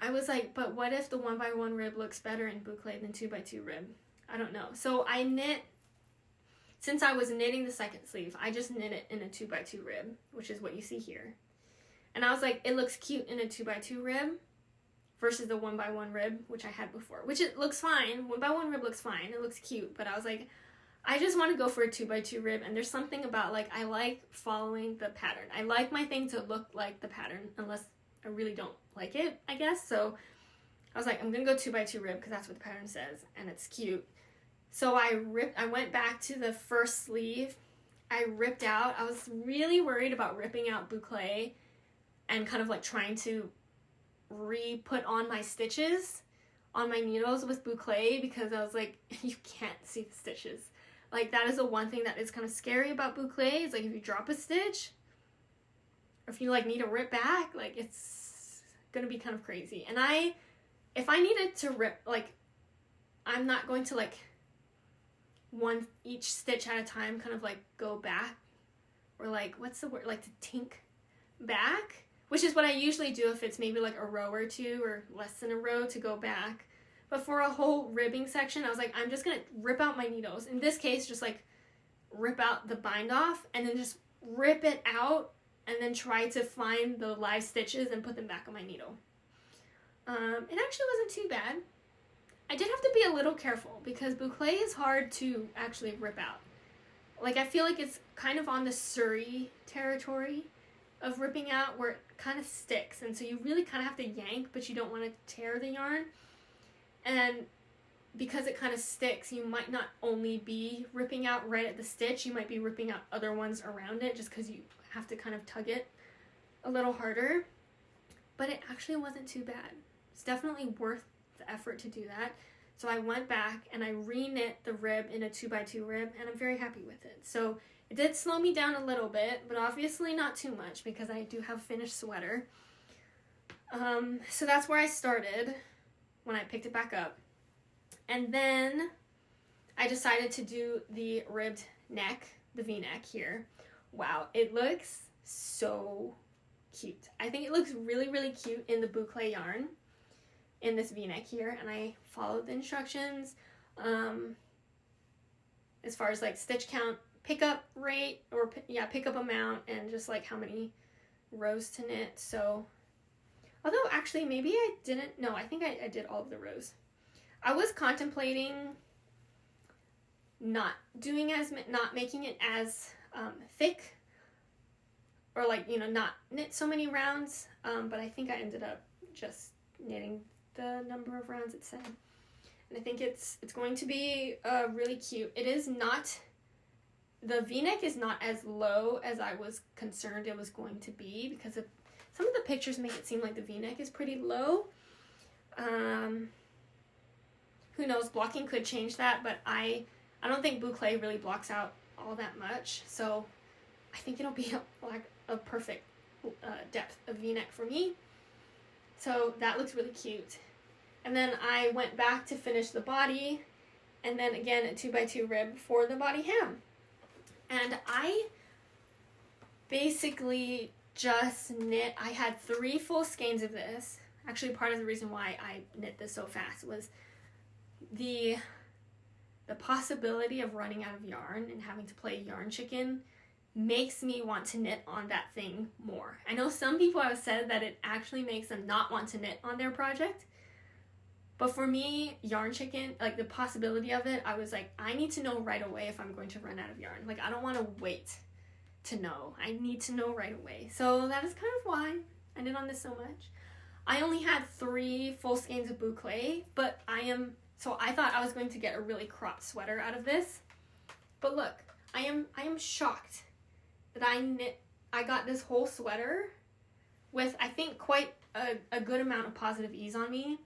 I was like, but what if the 1x1 rib looks better in boucle than 2x2 rib? I don't know. So I knit, since I was knitting the second sleeve, I just knit it in a 2x2 rib, which is what you see here. And I was like, it looks cute in a 2x2 rib versus the 1x1 rib, which I had before, which it looks fine. 1x1 rib looks fine. It looks cute. But I was like, I just want to go for a 2x2 rib. And there's something about, like, I like following the pattern. I like my thing to look like the pattern, unless I really don't like it, I guess. So I was like, I'm going to go 2x2 rib because that's what the pattern says. And it's cute. So I went back to the first sleeve. I ripped out. I was really worried about ripping out boucle and kind of like trying to re-put on my stitches on my needles with boucle, because I was like, you can't see the stitches. Like, that is the one thing that is kind of scary about boucle. Is like, if you drop a stitch, or if you like need to rip back, like, it's gonna be kind of crazy. And if I needed to rip, like, I'm not going to like each stitch at a time kind of like go back, or like, what's the word, like to tink back, which is what I usually do if it's maybe like a row or two or less than a row to go back. But for a whole ribbing section, I was like, I'm just gonna rip out my needles. In this case, just like rip out the bind off and then just rip it out and then try to find the live stitches and put them back on my needle. It actually wasn't too bad. I did have to be a little careful because boucle is hard to actually rip out. Like, I feel like it's kind of on the Surrey territory of ripping out, where it kind of sticks, and so you really kind of have to yank, but you don't want to tear the yarn. And because it kind of sticks, you might not only be ripping out right at the stitch, you might be ripping out other ones around it, just because you have to kind of tug it a little harder. But it actually wasn't too bad. It's definitely worth the effort to do that. So I went back and I re-knit the rib in a 2x2 rib, and I'm very happy with it. So it did slow me down a little bit, but obviously not too much because I do have a finished sweater. So that's where I started when I picked it back up. And then I decided to do the ribbed neck, the V-neck here. Wow, it looks so cute. I think it looks really, really cute in the boucle yarn in this V-neck here, and I followed the instructions as far as like stitch count, pickup rate, or pickup amount, and just like how many rows to knit. So, although actually maybe I didn't, no, I think I did all of the rows. I was contemplating not making it as thick, or like, you know, not knit so many rounds, but I think I ended up just knitting the number of rounds it said. And I think it's going to be really cute. It is not, the V-neck is not as low as I was concerned it was going to be, because some of the pictures make it seem like the V-neck is pretty low. Who knows, blocking could change that, but I don't think boucle really blocks out all that much, so I think it'll be a perfect depth of V-neck for me. So that looks really cute. And then I went back to finish the body, and then again a 2x2 rib for the body hem. And I basically just knit, I had 3 full skeins of this. Actually, part of the reason why I knit this so fast was the possibility of running out of yarn and having to play yarn chicken makes me want to knit on that thing more. I know some people have said that it actually makes them not want to knit on their project, but for me, yarn chicken, like the possibility of it, I was like, I need to know right away if I'm going to run out of yarn. Like, I don't want to wait to know. I need to know right away. So that is kind of why I knit on this so much. I only had 3 full skeins of boucle, but so I thought I was going to get a really cropped sweater out of this. But look, I am shocked that I got this whole sweater with, I think, quite a good amount of positive ease on me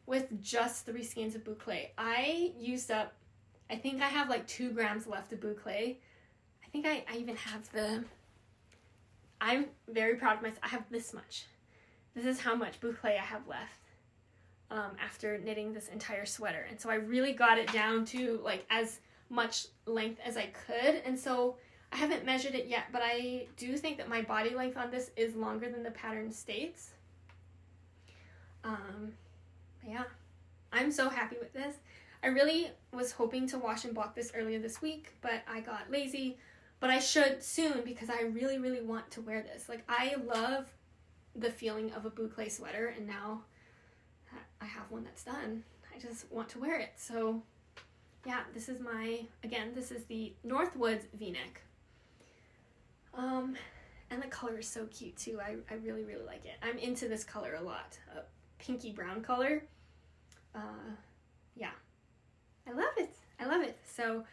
with just 3 skeins of boucle. I used up, I think I have like 2 grams left of boucle. I think I even have I'm very proud of myself. I have this much. This is how much boucle I have left after knitting this entire sweater. And so I really got it down to like as much length as I could. And so I haven't measured it yet, but I do think that my body length on this is longer than the pattern states. Yeah, I'm so happy with this. I really was hoping to wash and block this earlier this week, but I got lazy. But I should soon because I really, really want to wear this. Like, I love the feeling of a boucle sweater, and now I have one that's done. I just want to wear it. So, yeah, this is this is the Northwoods V-neck. And the color is so cute too. I really, really like it. I'm into this color a lot. A pinky brown color. Yeah. I love it. I love it. So,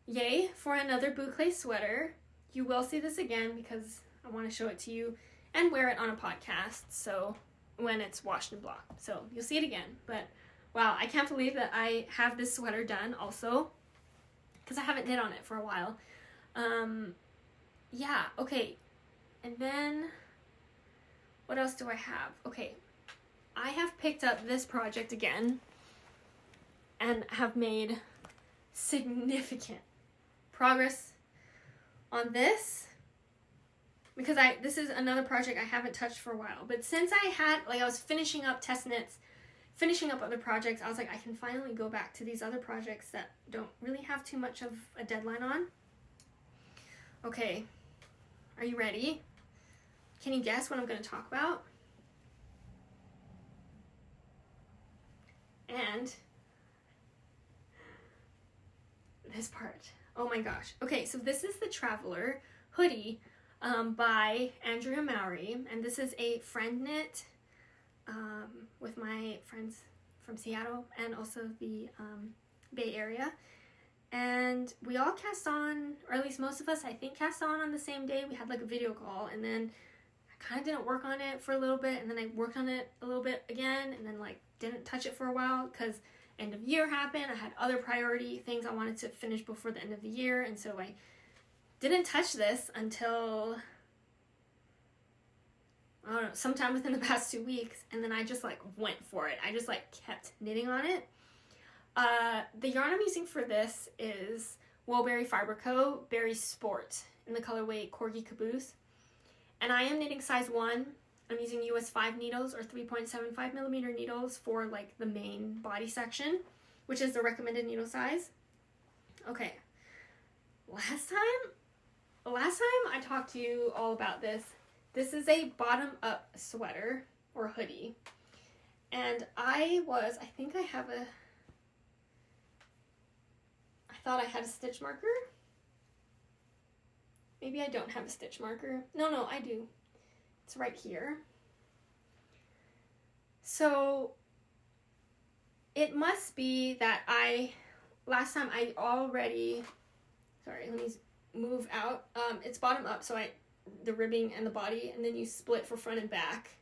yay for another boucle sweater. You will see this again because I want to show it to you and wear it on a podcast, so when it's washed and blocked. So you'll see it again. But wow, I can't believe that I have this sweater done also because I haven't knit on it for a while. Yeah, okay. And then what else do I have? Okay, I have picked up this project again and have made significant progress on this because this is another project I haven't touched for a while. But since I was finishing up test knits, finishing up other projects, I was like, I can finally go back to these other projects that don't really have too much of a deadline on. Okay, are you ready? Can you guess what I'm going to talk about? And this part. Oh my gosh. Okay, so this is the Traveler hoodie by Andrea Mowry, and this is a friend knit with my friends from Seattle and also the Bay Area. And we all cast on, or at least most of us, I think, cast on the same day. We had like a video call, and then I kind of didn't work on it for a little bit, and then I worked on it a little bit again, and then like didn't touch it for a while because end of year happened. I had other priority things I wanted to finish before the end of the year, and so I didn't touch this until, I don't know, sometime within the past 2 weeks, and then I just like went for it. I just like kept knitting on it. The yarn I'm using for this is Woolberry Fiber Co. Berry Sport in the colorway Corgi Caboose, and I am knitting size 1. I'm using US 5 needles or 3.75 millimeter needles for like the main body section, which is the recommended needle size. Okay, last time I talked to you all about this. This is a bottom up sweater or hoodie, and I thought I had a stitch marker. Maybe I don't have a stitch marker. No, I do. It's right here. So it must be that last time I already, sorry, let me move out. It's bottom up, so the ribbing and the body, and then you split for front and back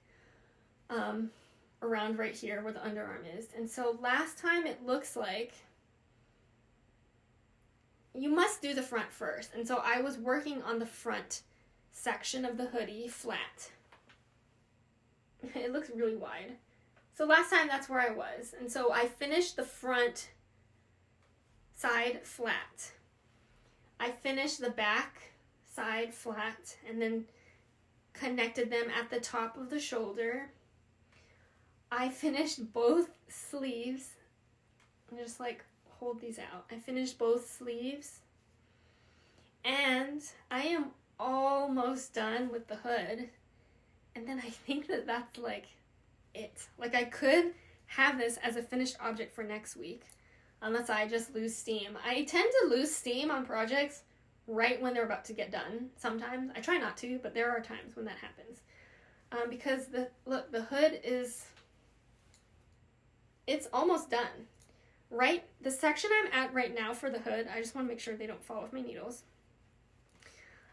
around right here where the underarm is. And so last time it looks like you must do the front first. And so I was working on the front section of the hoodie flat. It looks really wide. So last time that's where I was. And so I finished the front side flat. I finished the back side flat and then connected them at the top of the shoulder. I finished both sleeves. I'm just like hold these out. I finished both sleeves. And I am almost done with the hood, and then I think that's like it. Like I could have this as a finished object for next week unless I just lose steam. I tend to lose steam on projects right when they're about to get done sometimes. I try not to, but there are times when that happens. because the hood it's almost done. Right, the section I'm at right now for the hood, I just want to make sure they don't fall off my needles.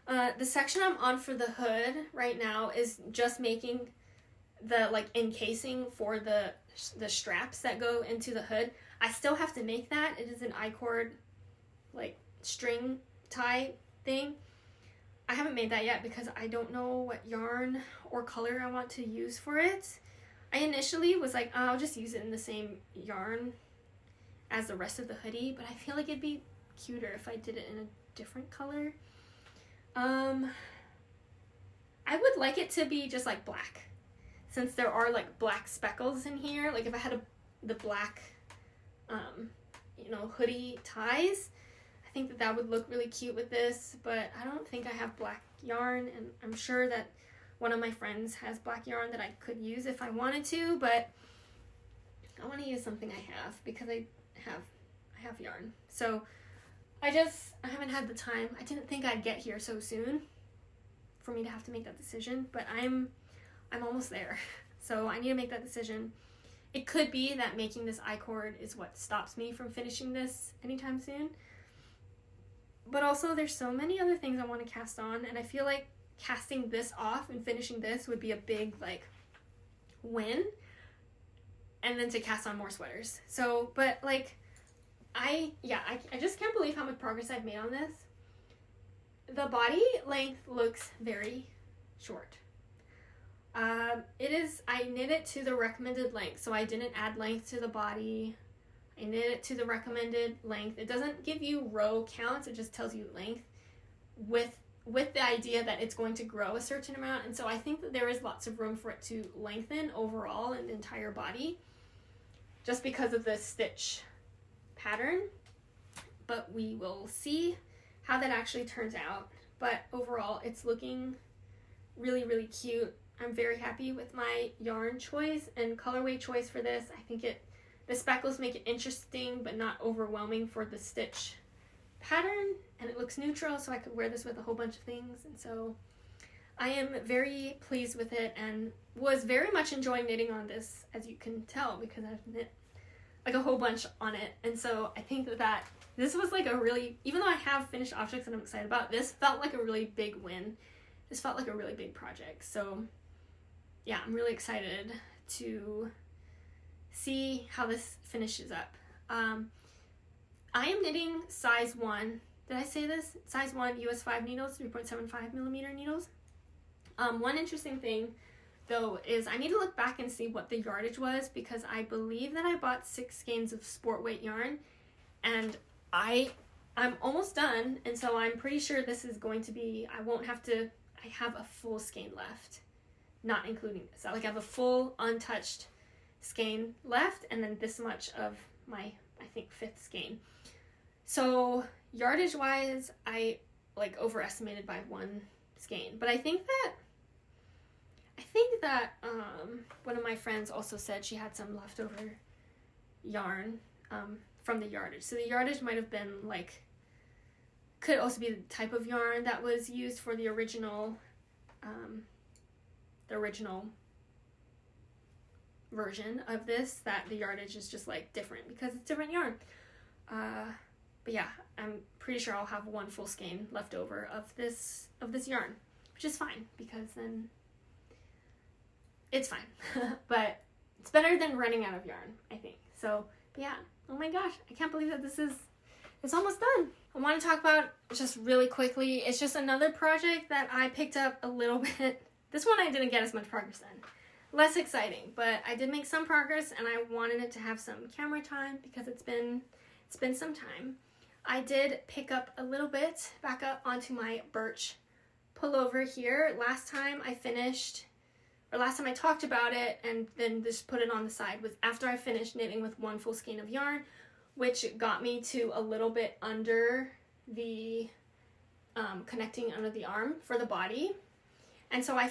The section I'm on for the hood right now is just making the encasing for the straps that go into the hood. I still have to make that. It is an I-cord string tie thing. I haven't made that yet because I don't know what yarn or color I want to use for it. I initially was like, oh, I'll just use it in the same yarn as the rest of the hoodie, but I feel like it'd be cuter if I did it in a different color. I would like it to be just black, since there are black speckles in here. If I had the black hoodie ties, I think that would look really cute with this, but I don't think I have black yarn, and I'm sure that one of my friends has black yarn that I could use if I wanted to, but I want to use something I have because I have yarn. So I haven't had the time. I didn't think I'd get here so soon for me to have to make that decision, but I'm almost there. So I need to make that decision. It could be that making this I-cord is what stops me from finishing this anytime soon. But also there's so many other things I want to cast on, and I feel like casting this off and finishing this would be a big win. And then to cast on more sweaters. So, but I just can't believe how much progress I've made on this. The body length looks very short. I knit it to the recommended length, so I didn't add length to the body. I knit it to the recommended length. It doesn't give you row counts, it just tells you length with the idea that it's going to grow a certain amount, and so I think that there is lots of room for it to lengthen overall in the entire body, just because of the stitch pattern. But we will see how that actually turns out. But overall, it's looking really, really cute. I'm very happy with my yarn choice and colorway choice for this. I think the speckles make it interesting but not overwhelming for the stitch pattern, and it looks neutral, so I could wear this with a whole bunch of things. And so I am very pleased with it and was very much enjoying knitting on this, as you can tell, because I've knit a whole bunch on it. And so I think that this was a really, even though I have finished objects that I'm excited about, this felt like a really big win. This felt like a really big project. So yeah, I'm really excited to see how this finishes up. I am knitting size 1. Did I say this? Size 1 US 5 needles, 3.75 millimeter needles. One interesting thing though is I need to look back and see what the yardage was, because I believe that I bought 6 skeins of sport weight yarn, and I'm almost done, and so I'm pretty sure this is going to be, I have a full skein left, not including this. I have a full untouched skein left, and then this much of my, I think, 5th skein. So yardage wise, I overestimated by 1 skein, but I think that one of my friends also said she had some leftover yarn from the yardage. So the yardage might have been could also be the type of yarn that was used for the original version of this, that the yardage is just different because it's different yarn. But yeah, I'm pretty sure I'll have 1 full skein left over of this yarn, which is fine because then it's fine. But it's better than running out of yarn, I think. So, but yeah, oh my gosh, I can't believe that it's almost done. I want to talk about just really quickly, it's just another project that I picked up a little bit. This one I didn't get as much progress in. Less exciting, but I did make some progress, and I wanted it to have some camera time because it's been some time. I did pick up a little bit back up onto my Birch pullover here. Last time I talked about it and then just put it on the side was after I finished knitting with 1 full skein of yarn, which got me to a little bit under the connecting under the arm for the body. And so I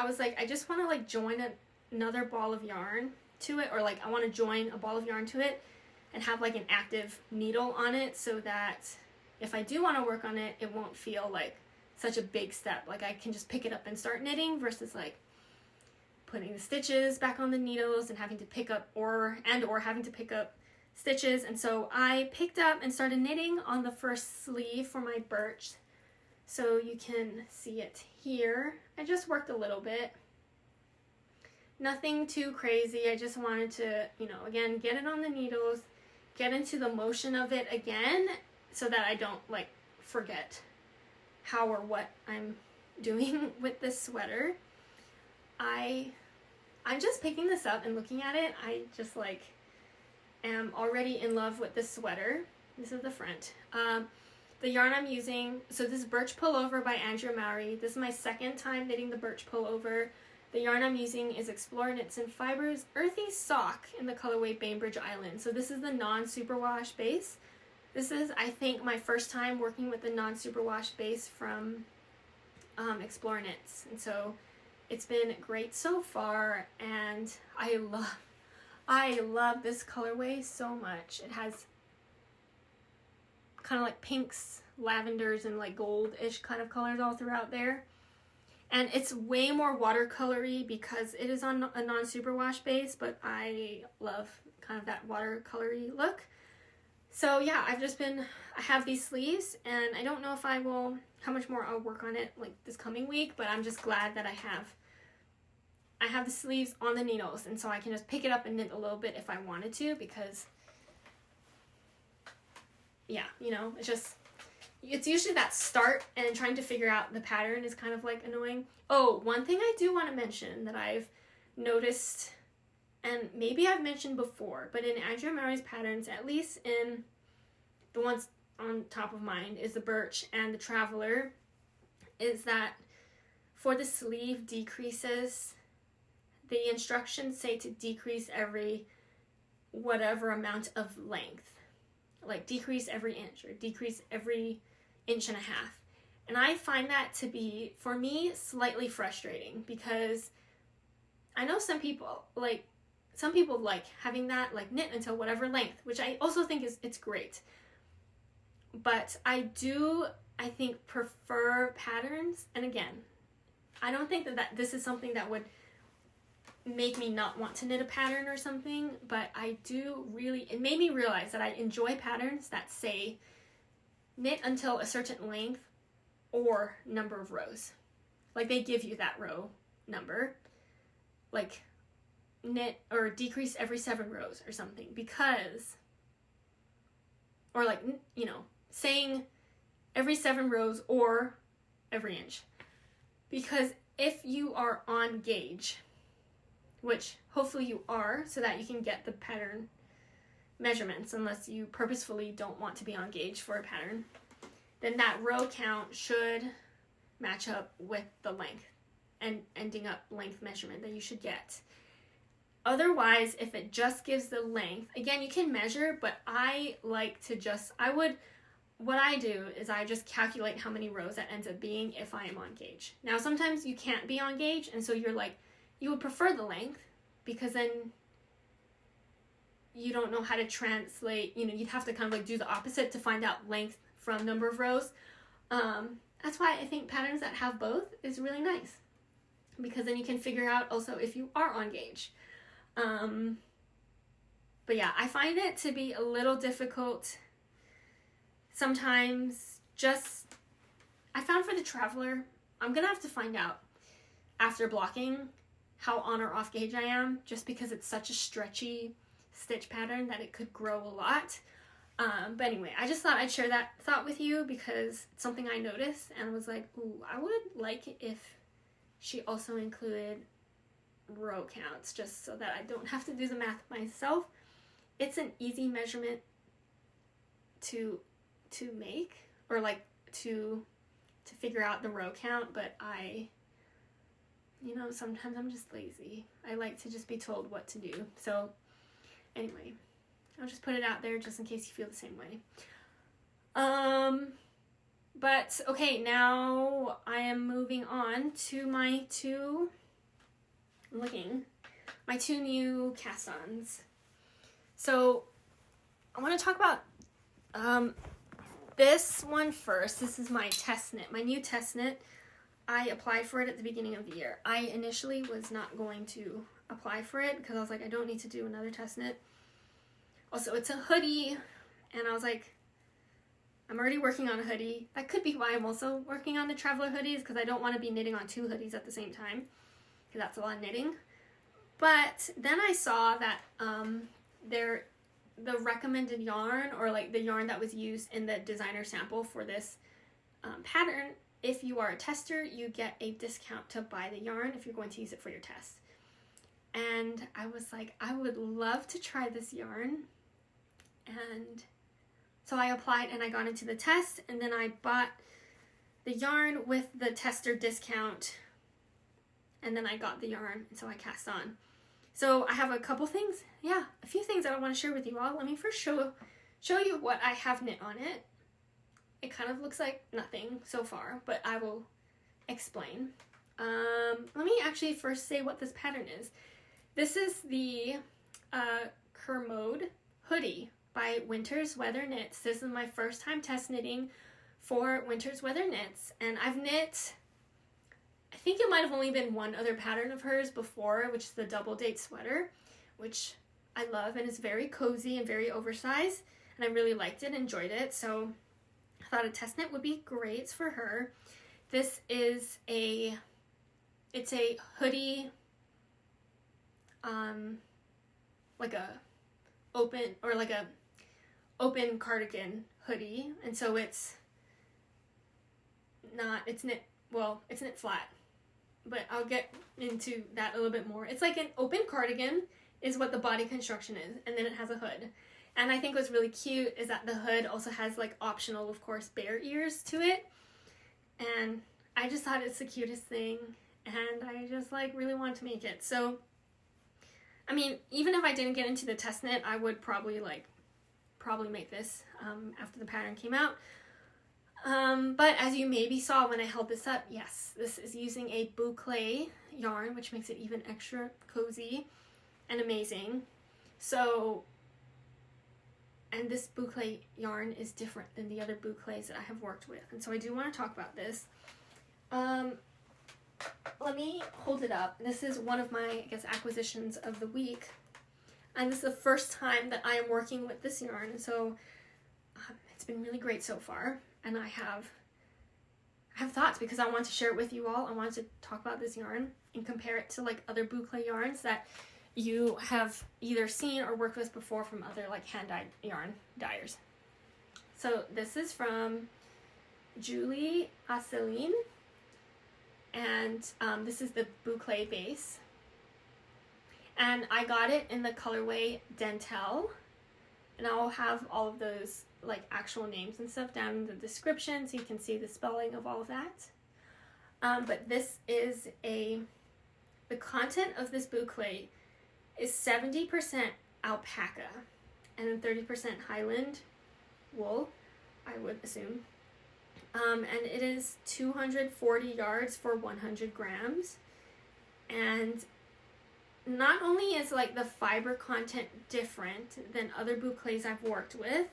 was like, I just want to join another ball of yarn to it, or I want to join a ball of yarn to it and have an active needle on it, so that if I do want to work on it, it won't feel like such a big step. I can just pick it up and start knitting versus putting the stitches back on the needles and having to pick up or having to pick up stitches. And so I picked up and started knitting on the first sleeve for my Birch. So you can see it here. I just worked a little bit. Nothing too crazy. I just wanted to, you know, again, get it on the needles, get into the motion of it again so that I don't like forget how or what I'm doing with this sweater. I'm just picking this up and looking at it. I just like am already in love with this sweater. This is the front. The yarn I'm using, so this is Birch Pullover by Andrea Mowry. This is my second time knitting the Birch Pullover. The yarn I'm using is Explore Knits and Fibers Earthy Sock in the colorway Bainbridge Island. So this is the non-superwash base. This is, I think, my first time working with the non-superwash base from Explore Knits. And so it's been great so far, and I love this colorway so much. It has kind of like pinks, lavenders, and like gold-ish kind of colors all throughout there. And it's way more watercolory because it is on a non-superwash base, but I love kind of that watercolory look. So yeah, I have these sleeves, and I don't know if how much more I'll work on it like this coming week, but I'm just glad that I have the sleeves on the needles, and so I can just pick it up and knit a little bit if I wanted to, because yeah, you know, it's usually that start and trying to figure out the pattern is kind of like annoying. Oh, one thing I do want to mention that I've noticed, and maybe I've mentioned before, but in Andrea Mowry's patterns, at least in the ones on top of mine, is the Birch and the Traveler, is that for the sleeve decreases, the instructions say to decrease every whatever amount of length. Like decrease every inch or decrease every inch and a half. And I find that to be, for me, slightly frustrating, because I know some people like having that, like knit until whatever length, which I also think it's great. But I think prefer patterns, and again, I don't think that this is something that would make me not want to knit a pattern or something, but it made me realize that I enjoy patterns that say knit until a certain length or number of rows. Like they give you that row number, like knit or decrease every 7 rows or something, because, or like, you know, saying every 7 rows or every inch. Because if you are on gauge, which hopefully you are, so that you can get the pattern measurements, unless you purposefully don't want to be on gauge for a pattern, then that row count should match up with the length and ending up length measurement that you should get. Otherwise, if it just gives the length, again, you can measure, but I like to what I do is I just calculate how many rows that ends up being if I am on gauge. Now, sometimes you can't be on gauge, and so you're like, you would prefer the length, because then you don't know how to translate, you know, you'd have to kind of like do the opposite to find out length from number of rows. That's why I think patterns that have both is really nice, because then you can figure out also if you are on gauge. But yeah, I find it to be a little difficult sometimes. I found for the Traveler, I'm gonna have to find out after blocking how on or off gauge I am, just because it's such a stretchy stitch pattern that it could grow a lot. But anyway, I just thought I'd share that thought with you, because it's something I noticed and was like, ooh, I would like it if she also included row counts, just so that I don't have to do the math myself. It's an easy measurement to make, or like to figure out the row count, but sometimes I'm just lazy. I like to just be told what to do. So anyway, I'll just put it out there just in case you feel the same way. But okay, now I am moving on to my two new cast-ons. So I want to talk about this one first. This is my test knit, my new test knit. I applied for it at the beginning of the year. I initially was not going to apply for it because I was like, I don't need to do another test knit. Also, it's a hoodie, and I was like, I'm already working on a hoodie. That could be why I'm also working on the traveler hoodies, because I don't want to be knitting on 2 hoodies at the same time, because that's a lot of knitting. But then I saw that the recommended yarn, or like the yarn that was used in the designer sample for this pattern, if you are a tester, you get a discount to buy the yarn if you're going to use it for your test. And I was like, I would love to try this yarn. And so I applied and I got into the test, and then I bought the yarn with the tester discount, and then I got the yarn, and so I cast on. So I have a couple things, a few things that I want to share with you all. Let me first show you what I have knit on it. It kind of looks like nothing so far, but I will explain. Let me actually first say what this pattern is. This is the Cormo hoodie by Winter's Weather Knits. This is my first time test knitting for Winter's Weather Knits, and I've knit, I think it might have only been one other pattern of hers before, which is the double date sweater, which I love, and it's very cozy and very oversized, and I really liked it, enjoyed it, so I thought a test knit would be great for her. This is it's a hoodie, like a open cardigan hoodie, and so it's knit flat, but I'll get into that a little bit more. It's like an open cardigan is what the body construction is, and then it has a hood. And I think what's really cute is that the hood also has like optional, of course, bear ears to it, and I just thought it's the cutest thing, and I just like really wanted to make it. So I mean, even if I didn't get into the test knit, I would probably make this after the pattern came out. But as you maybe saw when I held this up, yes, this is using a boucle yarn, which makes it even extra cozy and amazing. So, and this boucle yarn is different than the other boucles that I have worked with, and so I do want to talk about this. Let me hold it up. This is one of my, I guess, acquisitions of the week, and this is the first time that I am working with this yarn, so it's been really great so far, and I have thoughts because I want to share it with you all. I want to talk about this yarn and compare it to like other boucle yarns that you have either seen or worked with before from other like hand-dyed yarn dyers. So this is from Julie Asseline, and this is the boucle base, and I got it in the colorway Dentelle, and I'll have all of those like actual names and stuff down in the description so you can see the spelling of all of that. But this is the content of this boucle is 70% alpaca and then 30% Highland wool, I would assume. And it is 240 yards for 100 grams. And not only is like the fiber content different than other boucles I've worked with,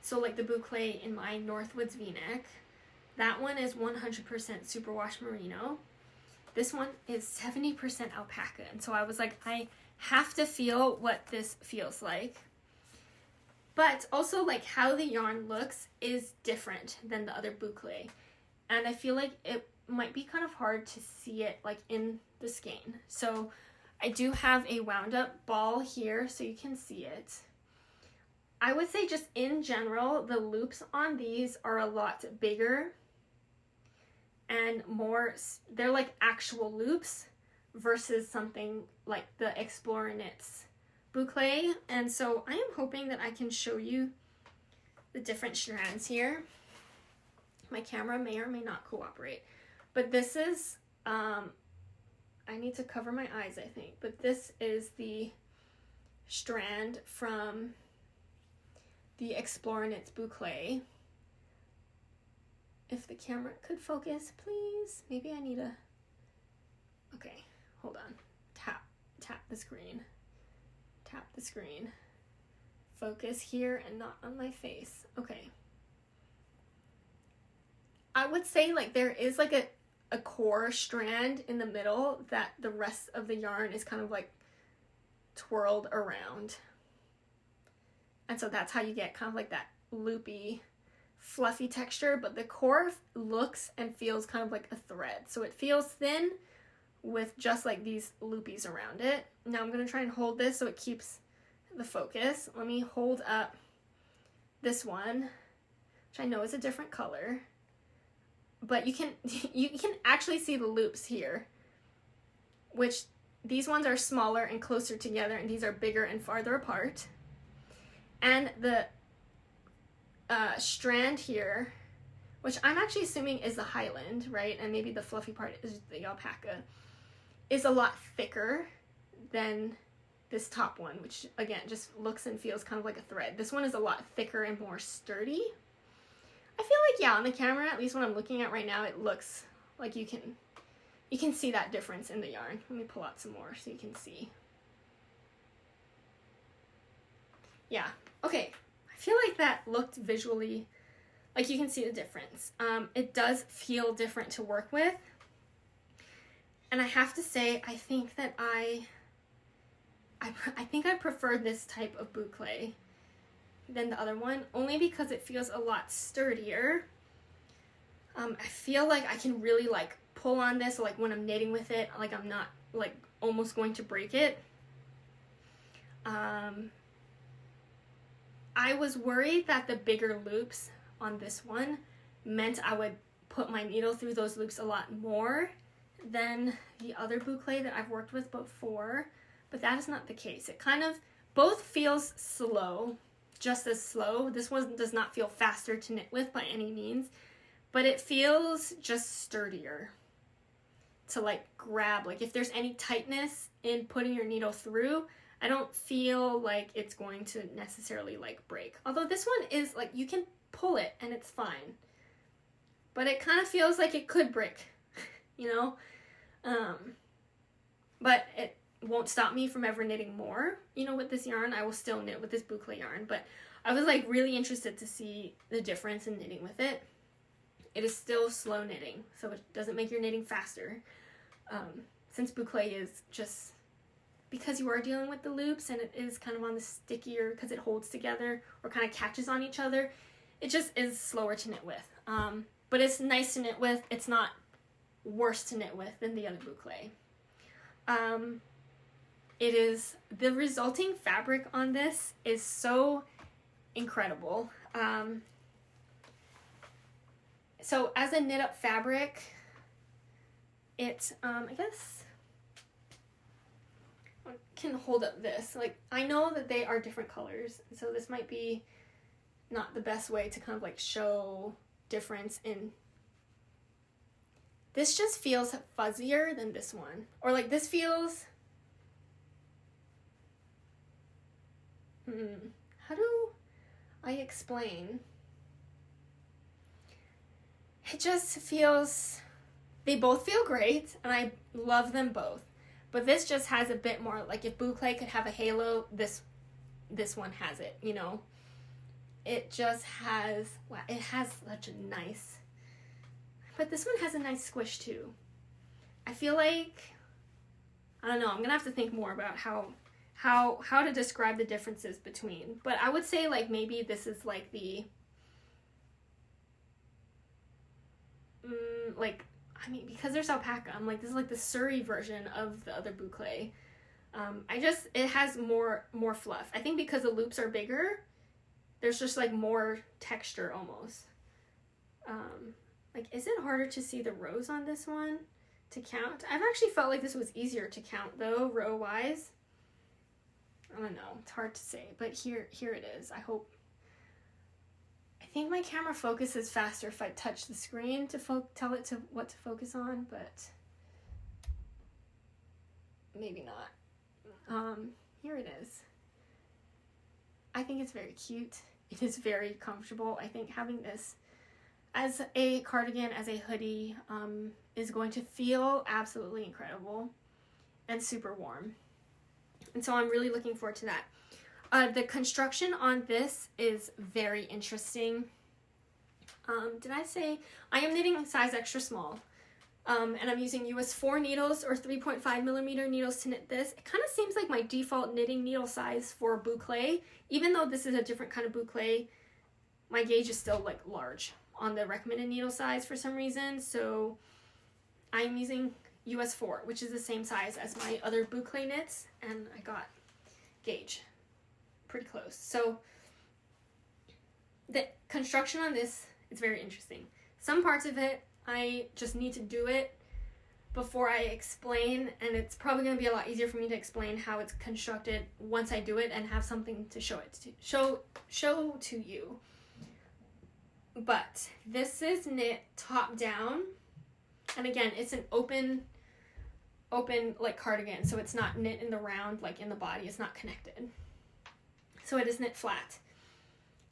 so like the boucle in my Northwoods v-neck, that one is 100% superwash merino. This one is 70% alpaca. And so I was like, I have to feel what this feels like. But also like how the yarn looks is different than the other boucle. And I feel like it might be kind of hard to see it like in the skein. So I do have a wound up ball here so you can see it. I would say just in general, the loops on these are a lot bigger and more, they're like actual loops versus something like the Explorer Knits boucle. And so I am hoping that I can show you the different strands here. My camera may or may not cooperate, but this is, I need to cover my eyes, I think, but this is the strand from the Explorer Knits boucle. If the camera could focus, please. Maybe I need a, okay, hold on. Tap the screen. Tap the screen. Focus here and not on my face. Okay. I would say like there is like a a core strand in the middle that the rest of the yarn is kind of like twirled around. And so that's how you get kind of like that loopy, fluffy texture, but the core looks and feels kind of like a thread. So it feels thin with just like these loopies around it. Now I'm going to try and hold this so it keeps the focus. Let me hold up this one, which I know is a different color, but you can actually see the loops here, which these ones are smaller and closer together, and these are bigger and farther apart. And the strand here, which I'm actually assuming is the Highland, right? And maybe the fluffy part is the alpaca, is a lot thicker than this top one, which again just looks and feels kind of like a thread. This one is a lot thicker and more sturdy. I feel like, yeah, on the camera, at least what I'm looking at right now, it looks like you can see that difference in the yarn. Let me pull out some more so you can see. Yeah, okay. I feel like that looked visually, like you can see the difference. It does feel different to work with. And I have to say, I think that I think I prefer this type of boucle than the other one, only because it feels a lot sturdier. I feel like I can really like pull on this, like when I'm knitting with it, like I'm not like almost going to break it. I was worried that the bigger loops on this one meant I would put my needle through those loops a lot more than the other boucle that I've worked with before, but that is not the case. It kind of both feels slow, just as slow. This one does not feel faster to knit with by any means, but it feels just sturdier to like grab. Like if there's any tightness in putting your needle through, I don't feel like it's going to necessarily like break. Although this one is like, you can pull it and it's fine, but it kind of feels like it could break, you know? But it won't stop me from ever knitting more, you know, with this yarn. I will still knit with this boucle yarn, but I was like really interested to see the difference in knitting with it. It is still slow knitting, so it doesn't make your knitting faster. Since boucle is just, because you are dealing with the loops and it is kind of on the stickier, because it holds together or kind of catches on each other, it just is slower to knit with. But it's nice to knit with. It's not worse to knit with than the other boucle. It is, the resulting fabric on this is so incredible. So as a knit up fabric, it, I guess I can hold up this. Like, I know that they are different colors, so this might be not the best way to kind of like show difference in. This just feels fuzzier than this one. Or like this feels, how do I explain? It just feels, they both feel great and I love them both. But this just has a bit more, like if boucle could have a halo, this one has it, you know? It just has, wow, it has such a nice, but this one has a nice squish too. I feel like, I don't know, I'm gonna have to think more about how to describe the differences between. But I would say like maybe this is like the, like, I mean, because there's alpaca, I'm like, this is like the Surrey version of the other boucle. It has more fluff. I think because the loops are bigger, there's just like more texture almost. Like, is it harder to see the rows on this one to count? I've actually felt like this was easier to count though, row wise. I don't know, it's hard to say, but here it is. I think my camera focuses faster if I touch the screen to tell it to what to focus on, but maybe not. Here it is. I think it's very cute. It is very comfortable. I think having this as a cardigan, as a hoodie, is going to feel absolutely incredible and super warm. And so I'm really looking forward to that. The construction on this is very interesting. Did I say I am knitting size extra small? And I'm using US 4 needles or 3.5 millimeter needles to knit this. It kind of seems like my default knitting needle size for boucle. Even though this is a different kind of boucle, my gauge is still like large on the recommended needle size for some reason. So I'm using US 4, which is the same size as my other boucle knits, and I got gauge pretty close. So the construction on this is very interesting. Some parts of it I just need to do it before I explain, and it's probably going to be a lot easier for me to explain how it's constructed once I do it and have something to show to you. But this is knit top down, and again, it's an open like cardigan, so it's not knit in the round like in the body. It's not connected, so it is knit flat.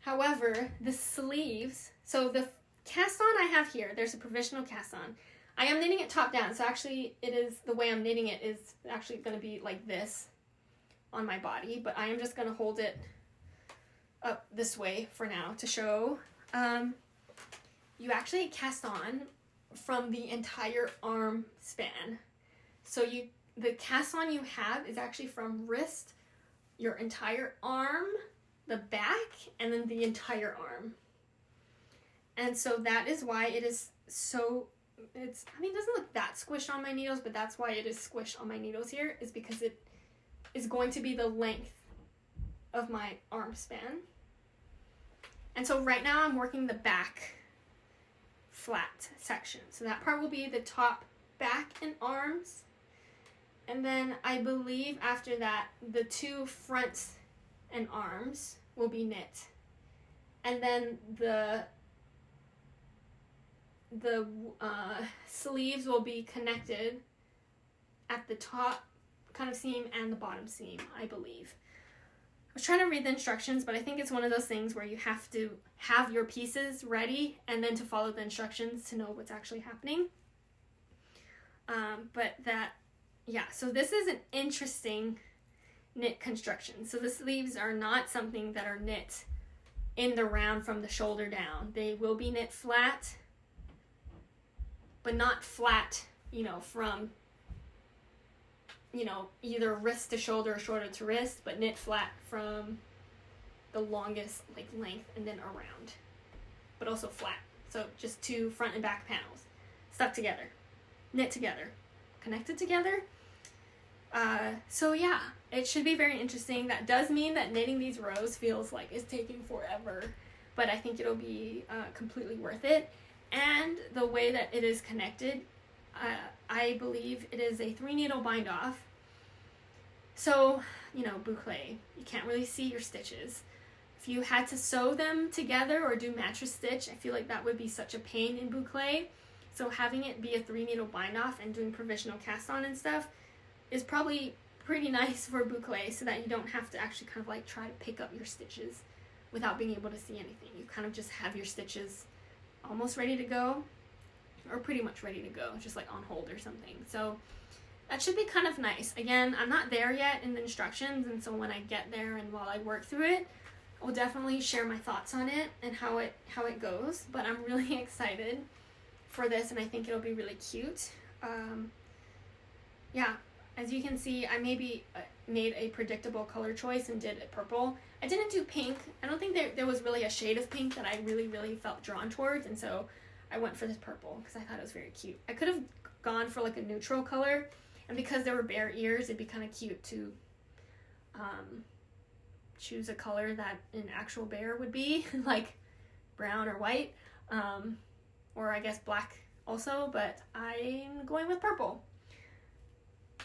However, the sleeves, so the cast-on I have here, there's a provisional cast-on. I am knitting it top down, so actually it is, the way I'm knitting it is actually going to be like this on my body, but I am just going to hold it up this way for now to show. You actually cast on from the entire arm span. So the cast-on you have is actually from wrist, your entire arm, the back, and then the entire arm. And so that is why it is so, it doesn't look that squished on my needles, but that's why it is squished on my needles here, is because it is going to be the length of my arm span. And so right now I'm working the back flat section. So that part will be the top, back, and arms. And then I believe after that, the two fronts and arms will be knit. And then the sleeves will be connected at the top kind of seam and the bottom seam, I believe. I was trying to read the instructions, but I think it's one of those things where you have to have your pieces ready and then to follow the instructions to know what's actually happening. So this is an interesting knit construction. So the sleeves are not something that are knit in the round from the shoulder down. They will be knit flat, but not flat, from, either wrist to shoulder or shoulder to wrist, but knit flat from the longest length and then around, but also flat. So just two front and back panels stuck together, knit together, connected together. So yeah, it should be very interesting. That does mean that knitting these rows feels like it's taking forever, but I think it'll be completely worth it. And the way that it is connected, I believe it is a 3 needle bind off. So, boucle, you can't really see your stitches. If you had to sew them together or do mattress stitch, I feel like that would be such a pain in boucle. So having it be a 3 needle bind off and doing provisional cast on and stuff is probably pretty nice for boucle, so that you don't have to actually kind of try to pick up your stitches without being able to see anything. You kind of just have your stitches almost ready to go, or pretty much ready to go, just on hold or something. So that should be kind of nice. Again, I'm not there yet in the instructions, and so when I get there and while I work through it, I'll definitely share my thoughts on it and how it goes. But I'm really excited for this, and I think it'll be really cute. Yeah, as you can see, I maybe made a predictable color choice and did it purple. I didn't do pink. I don't think there was really a shade of pink that I really, really felt drawn towards, and so I went for this purple because I thought it was very cute. I could have gone for a neutral color, and because there were bare ears, it'd be kind of cute to choose a color that an actual bear would be, like brown or white, or I guess black also, but I'm going with purple.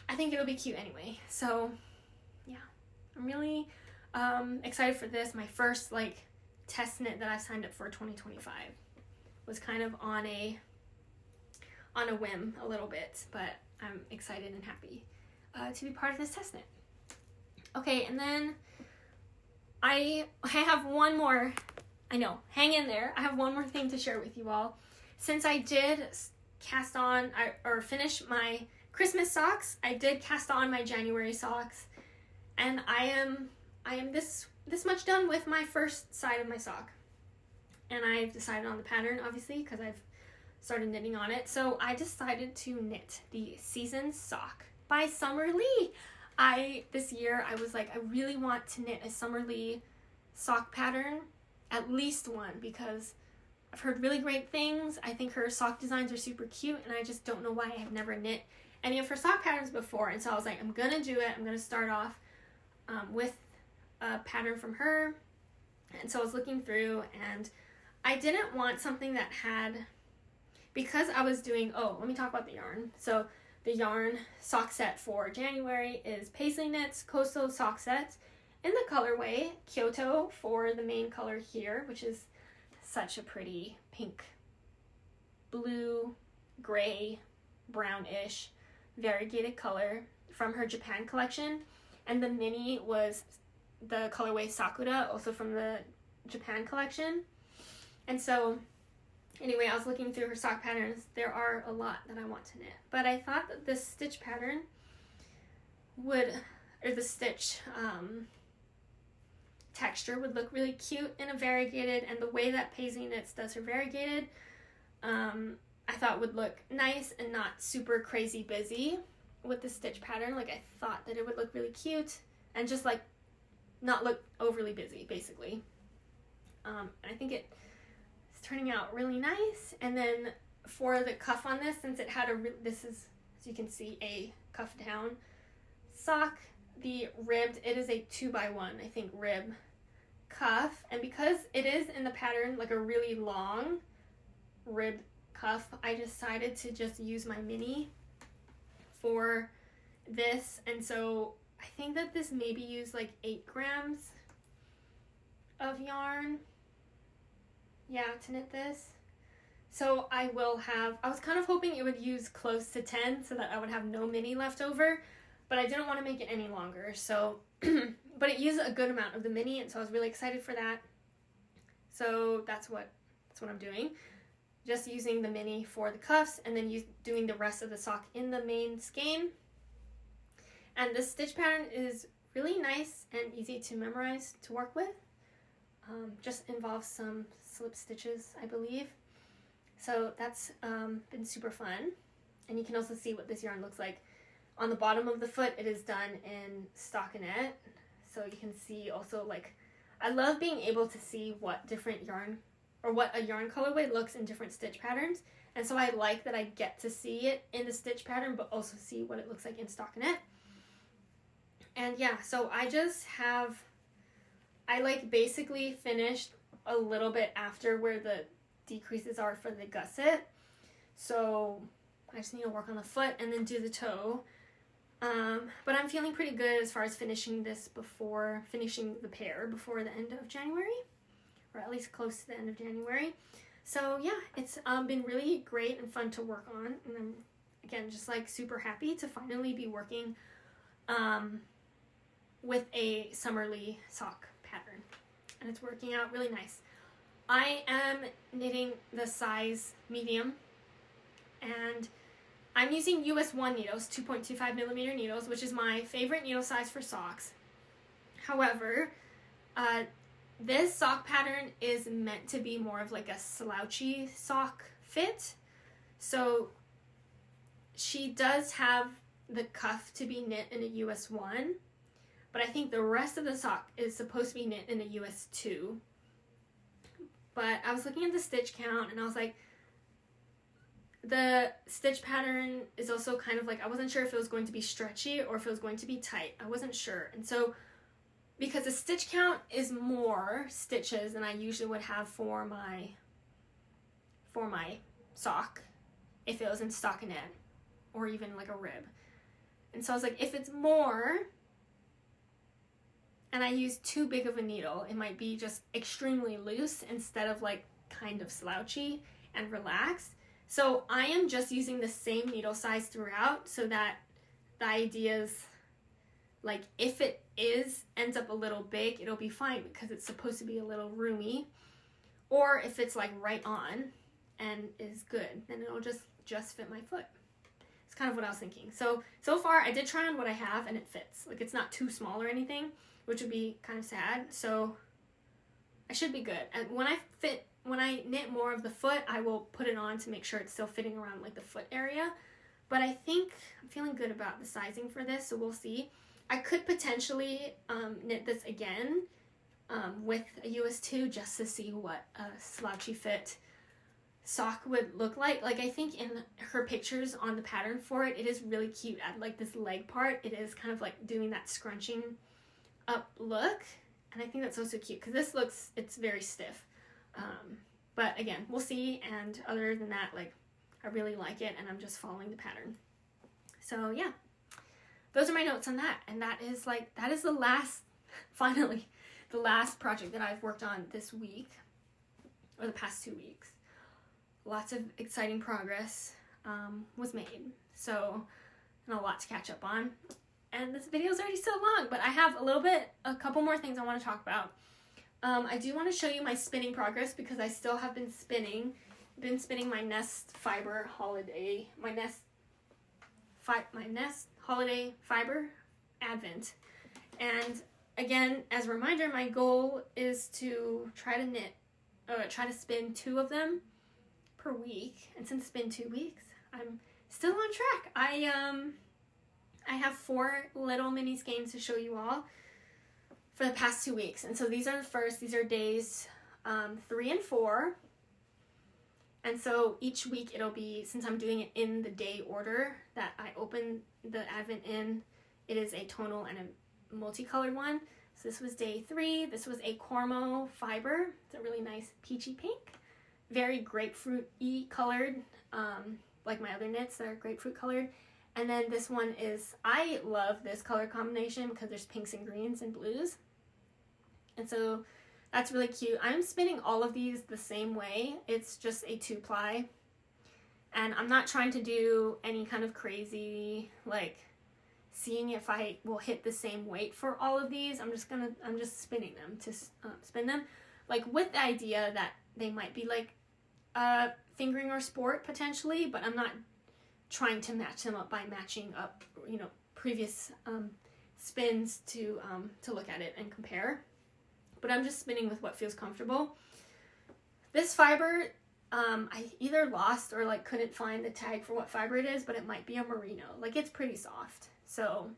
I think it'll be cute anyway. So yeah, I'm really excited for this. My first test knit that I've signed up for 2025 was kind of on a whim a little bit, but I'm excited and happy to be part of this test knit. Okay, and then I have one more, I know, hang in there. I have one more thing to share with you all. Since I did cast on or finish my Christmas socks, I did cast on my January socks, and I am this much done with my first side of my sock. And I've decided on the pattern, obviously, because I've started knitting on it. So I decided to knit the Season Sock by Summer Lee. This year I was like, I really want to knit a Summer Lee sock pattern, at least one, because I've heard really great things. I think her sock designs are super cute, and I just don't know why I have never knit any of her sock patterns before. And so I was like, I'm gonna do it. I'm gonna start off with a pattern from her. And so I was looking through, and I didn't want something that had, because I was doing, let me talk about the yarn. So the yarn sock set for January is Paisley Knits Coastal Sock Set in the colorway Kyoto for the main color here, which is such a pretty pink, blue, gray, brownish, variegated color from her Japan collection. And the mini was the colorway Sakura, also from the Japan collection. And so anyway, I was looking through her sock patterns. There are a lot that I want to knit, but I thought that this stitch pattern the stitch texture would look really cute in a variegated, and the way that Paisley Knits does her variegated, I thought would look nice and not super crazy busy with the stitch pattern. Like, I thought that it would look really cute and just like not look overly busy, basically. And I think it's turning out really nice. And then for the cuff on this, since it had this is, as you can see, a cuff down sock, the ribbed, it is a 2x1, I think, rib cuff. And because it is in the pattern like a really long rib cuff, I decided to just use my mini for this. And so I think that this maybe used like 8 grams of yarn, to knit this. So I was kind of hoping it would use close to 10 so that I would have no mini left over, but I didn't want to make it any longer. So but it used a good amount of the mini, and so I was really excited for that. So that's what I'm doing. Just using the mini for the cuffs, and then doing the rest of the sock in the main skein. And this stitch pattern is really nice and easy to memorize, to work with. Just involves some slip stitches, I believe. So that's been super fun. And you can also see what this yarn looks like. On the bottom of the foot, it is done in stockinette. So you can see also, like, I love being able to see what different yarn, or what a yarn colorway looks in different stitch patterns. And so I like that I get to see it in the stitch pattern, but also see what it looks like in stockinette. And so I like basically finished a little bit after where the decreases are for the gusset. So I just need to work on the foot and then do the toe. But I'm feeling pretty good as far as finishing this before finishing the pair before the end of January, or at least close to the end of January. So it's been really great and fun to work on, and I'm again just like super happy to finally be working with a Summerly sock pattern, and it's working out really nice. I am knitting the size medium, and I'm using US 1 needles, 2.25 millimeter needles, which is my favorite needle size for socks. However, this sock pattern is meant to be more of like a slouchy sock fit. So she does have the cuff to be knit in a US 1, but I think the rest of the sock is supposed to be knit in a US 2. But I was looking at the stitch count, and I was like, the stitch pattern is also kind of like, I wasn't sure if it was going to be stretchy or if it was going to be tight. I wasn't sure. And so because the stitch count is more stitches than I usually would have for my sock if it was in stockinette or even like a rib. And so I was like, if it's more and I use too big of a needle, it might be just extremely loose instead of like kind of slouchy and relaxed. So I am just using the same needle size throughout, so that the idea is, like, if it ends up a little big, it'll be fine because it's supposed to be a little roomy. Or if it's like right on and is good, then it'll just fit my foot. It's kind of what I was thinking. So far I did try on what I have, and it fits. Like, it's not too small or anything, which would be kind of sad. So I should be good. And when I knit more of the foot, I will put it on to make sure it's still fitting around like the foot area. But I think I'm feeling good about the sizing for this, so we'll see. I could potentially knit this again with a US2 just to see what a slouchy fit sock would look like. Like, I think in her pictures on the pattern for it, it is really cute at like this leg part. It is kind of like doing that scrunching up look, and I think that's also cute because this looks, it's very stiff. But again, we'll see. And other than that, like, I really like it, and I'm just following the pattern. So yeah, those are my notes on that. And that is the last, finally, the last project that I've worked on this week, or the past 2 weeks. Lots of exciting progress was made. So, and a lot to catch up on. And this video is already so long, but I have a couple more things I want to talk about. I do want to show you my spinning progress because I still have been spinning. Been spinning my Nest Fiber Holiday, my Nest Holiday Fiber Advent. And again, as a reminder, my goal is to try to spin 2 of them per week. And since it's been 2 weeks, I'm still on track. I have 4 little mini skeins to show you all for the past 2 weeks. And so these are these are days 3 and 4. And so each week it'll be, since I'm doing it in the day order that I open the Advent in, it is a tonal and a multicolored one. So this was day 3. This was a Cormo fiber. It's a really nice peachy pink. Very grapefruit-y colored, like my other knits that are grapefruit colored. And then this one is, I love this color combination because there's pinks and greens and blues. And so that's really cute. I'm spinning all of these the same way. It's just a 2-ply. And I'm not trying to do any kind of crazy, like, seeing if I will hit the same weight for all of these. I'm just spinning them to spin them. Like, with the idea that they might be like fingering or sport potentially, but I'm not trying to match them up by matching up, previous spins to look at it and compare. But I'm just spinning with what feels comfortable. This fiber, I either lost or like couldn't find the tag for what fiber it is, but it might be a merino. Like, it's pretty soft. So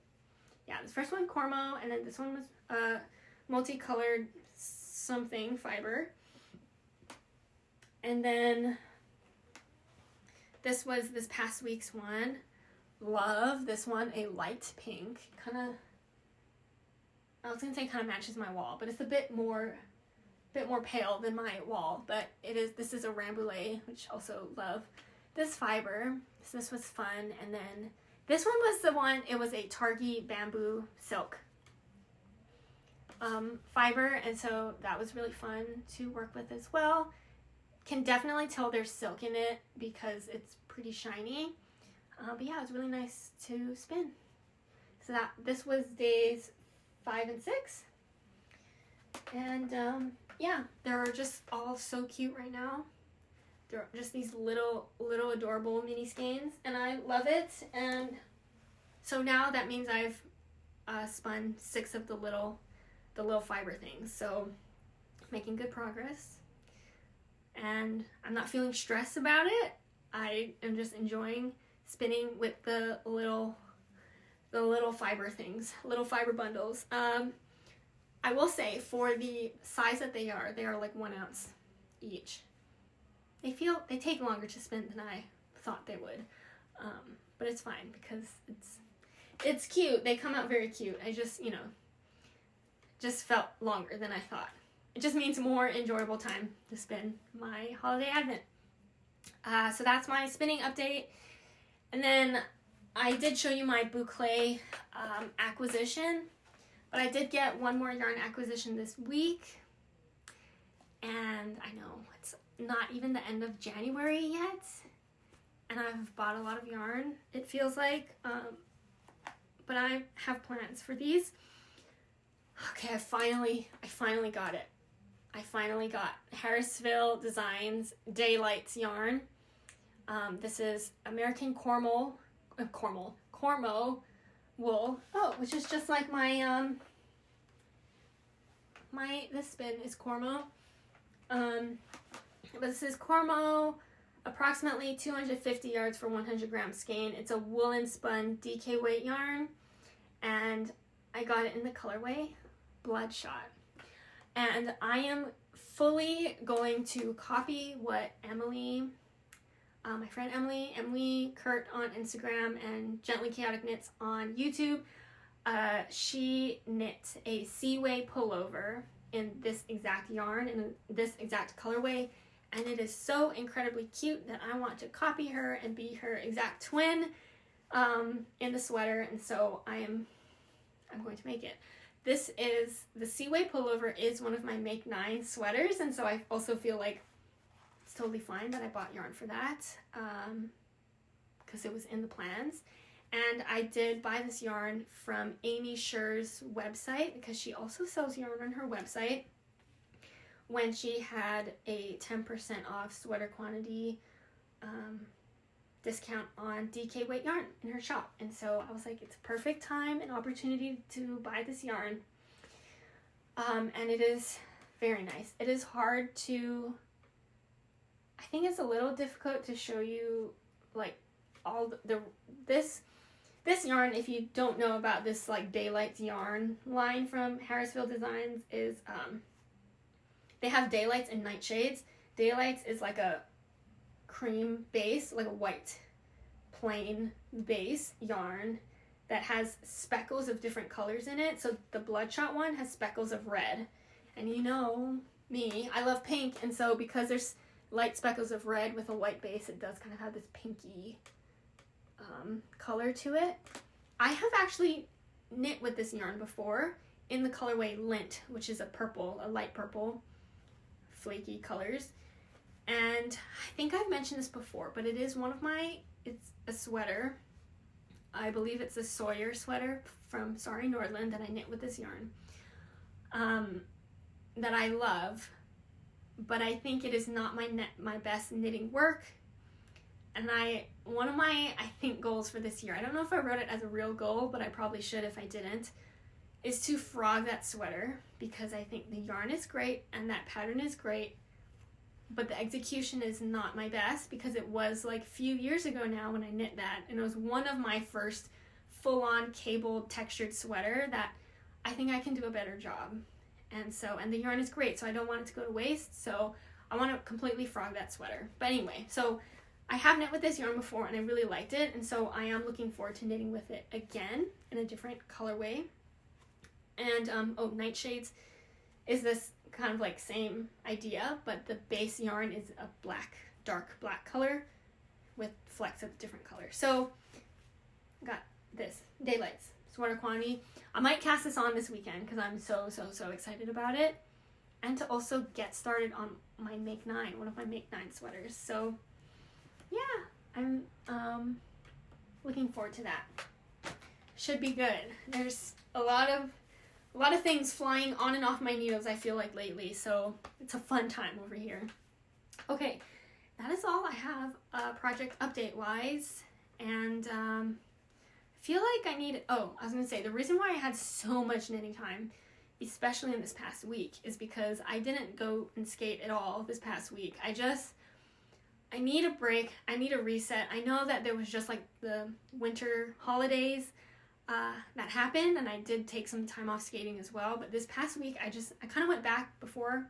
yeah, this first one Cormo, and then this one was multicolored something fiber. And then this was this past week's one. Love this one, a light pink, I was gonna say kind of matches my wall, but it's a bit more pale than my wall. But this is a Rambouillet, which also love this fiber. So this was fun. And then this one was the one, it was a Targhee bamboo silk fiber, and so that was really fun to work with as well. Can definitely tell there's silk in it because it's pretty shiny. But yeah, it was really nice to spin. So this was days 5 and 6. And yeah, they're just all so cute right now. They're just these little adorable mini skeins, and I love it. And so now that means I've spun 6 of the little fiber things. So making good progress. And I'm not feeling stressed about it. I am just enjoying spinning with the little fiber things, little fiber bundles. I will say, for the size that they are like 1 ounce each. They take longer to spin than I thought they would. But it's fine because it's cute. They come out very cute. I just felt longer than I thought. It just means more enjoyable time to spin my holiday advent. So that's my spinning update. And then I did show you my boucle acquisition, but I did get one more yarn acquisition this week. And I know it's not even the end of January yet, and I've bought a lot of yarn, it feels like, but I have plans for these. Okay, I finally got it. I finally got Harrisville Designs Daylights yarn. This is American Cormo wool. Oh, which is just like my this spin is Cormo. But this is Cormo, approximately 250 yards for 100 grams skein. It's a woolen spun DK weight yarn, and I got it in the colorway Bloodshot. And I am fully going to copy what Emily, my friend Emily Kurt on Instagram, and Gently Chaotic Knits on YouTube, she knit a Seaway pullover in this exact yarn, in this exact colorway, and it is so incredibly cute that I want to copy her and be her exact twin in the sweater, and so I'm going to make it. This is, the Seaway pullover is one of my Make 9 sweaters, and so I also feel like it's totally fine that I bought yarn for that, because it was in the plans. And I did buy this yarn from Amy Scher's website, because she also sells yarn on her website, when she had a 10% off sweater quantity discount on DK weight yarn in her shop. And so I was like, it's a perfect time and opportunity to buy this yarn. And it is very nice. It is hard to, I think it's a little difficult to show you like all this yarn. If you don't know about this like Daylights yarn line from Harrisville Designs, is they have Daylights and Nightshades. Daylights is like a cream base, like a white plain base yarn that has speckles of different colors in it. So the Bloodshot one has speckles of red, and you know me, I love pink, and so because there's light speckles of red with a white base, it does kind of have this pinky color to it. I have actually knit with this yarn before in the colorway Lint, which is a purple, a light purple, flaky colors. And I think I've mentioned this before, but it is one of my, it's a sweater. I believe it's a Sawyer sweater from Sorry Nordland that I knit with this yarn, that I love, but I think it is not my best knitting work. And one of my, I think, goals for this year, I don't know if I wrote it as a real goal, but I probably should if I didn't, is to frog that sweater, because I think the yarn is great and that pattern is great, but the execution is not my best, because it was like a few years ago now when I knit that, and it was one of my first full-on cabled textured sweater that I think I can do a better job. And the yarn is great, so I don't want it to go to waste, so I want to completely frog that sweater. But anyway, so I have knit with this yarn before and I really liked it, and so I am looking forward to knitting with it again in a different colorway. And Nightshades is this kind of like same idea, but the base yarn is a black, dark black color with flecks of different colors. So got this Daylights sweater quantity. I might cast this on this weekend because I'm so excited about it, and to also get started on my Make 9, one of my Make 9 sweaters. So yeah, I'm looking forward to that. Should be good. There's a lot of things flying on and off my needles, I feel like, lately, so it's a fun time over here. Okay, that is all I have project update wise, and I feel like I need, I was going to say, the reason why I had so much knitting time, especially in this past week, is because I didn't go and skate at all this past week. I need a break, I need a reset. I know that there was just like the winter holidays that happened, and I did take some time off skating as well, but this past week I kind of went back before,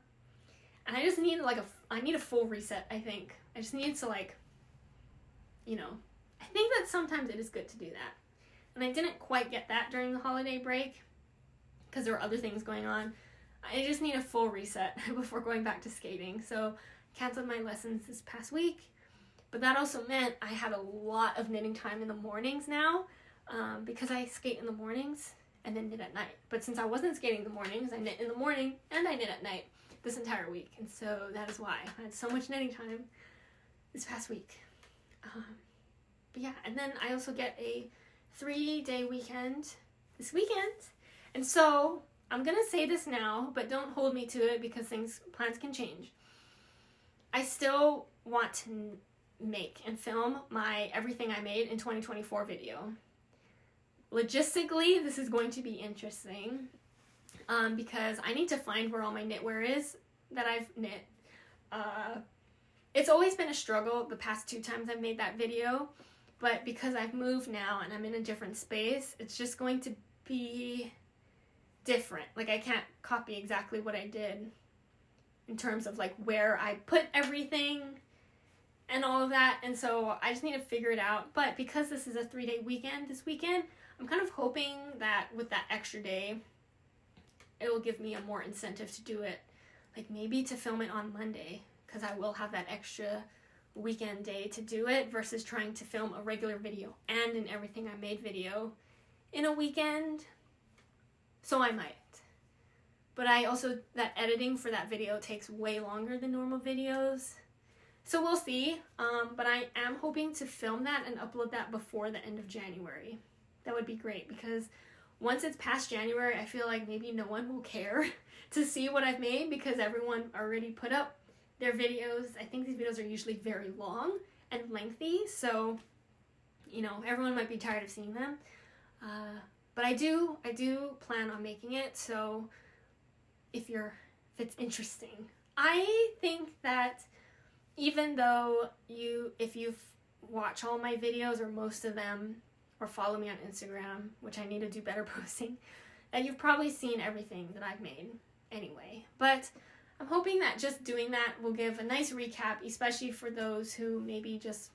and I just need I need a full reset, I think. I just need to I think that sometimes it is good to do that, and I didn't quite get that during the holiday break because there were other things going on. I just need a full reset before going back to skating, so I canceled my lessons this past week, but that also meant I had a lot of knitting time in the mornings now, because I skate in the mornings and then knit at night. But since I wasn't skating in the mornings, I knit in the morning and I knit at night this entire week. And so that is why I had so much knitting time this past week. But yeah, and then I also get a 3-day weekend this weekend. And so I'm going to say this now, but don't hold me to it because plans can change. I still want to make and film my Everything I Made in 2024 video. Logistically, this is going to be interesting because I need to find where all my knitwear is that I've knit. It's always been a struggle the past 2 times I've made that video, but because I've moved now and I'm in a different space, it's just going to be different. Like, I can't copy exactly what I did in terms of like where I put everything and all of that, and so I just need to figure it out. But because this is a 3-day weekend this weekend, I'm kind of hoping that with that extra day, it will give me a more incentive to do it, like maybe to film it on Monday, because I will have that extra weekend day to do it versus trying to film a regular video and an everything I made video in a weekend. So I might. But that editing for that video takes way longer than normal videos. So we'll see. But I am hoping to film that and upload that before the end of January. That would be great, because once it's past January, I feel like maybe no one will care to see what I've made because everyone already put up their videos. I think these videos are usually very long and lengthy, so, you know, everyone might be tired of seeing them. But I do plan on making it, so if it's interesting. I think that even though if you watch all my videos or most of them, or follow me on Instagram, which I need to do better posting, that you've probably seen everything that I've made anyway. But I'm hoping that just doing that will give a nice recap, especially for those who maybe just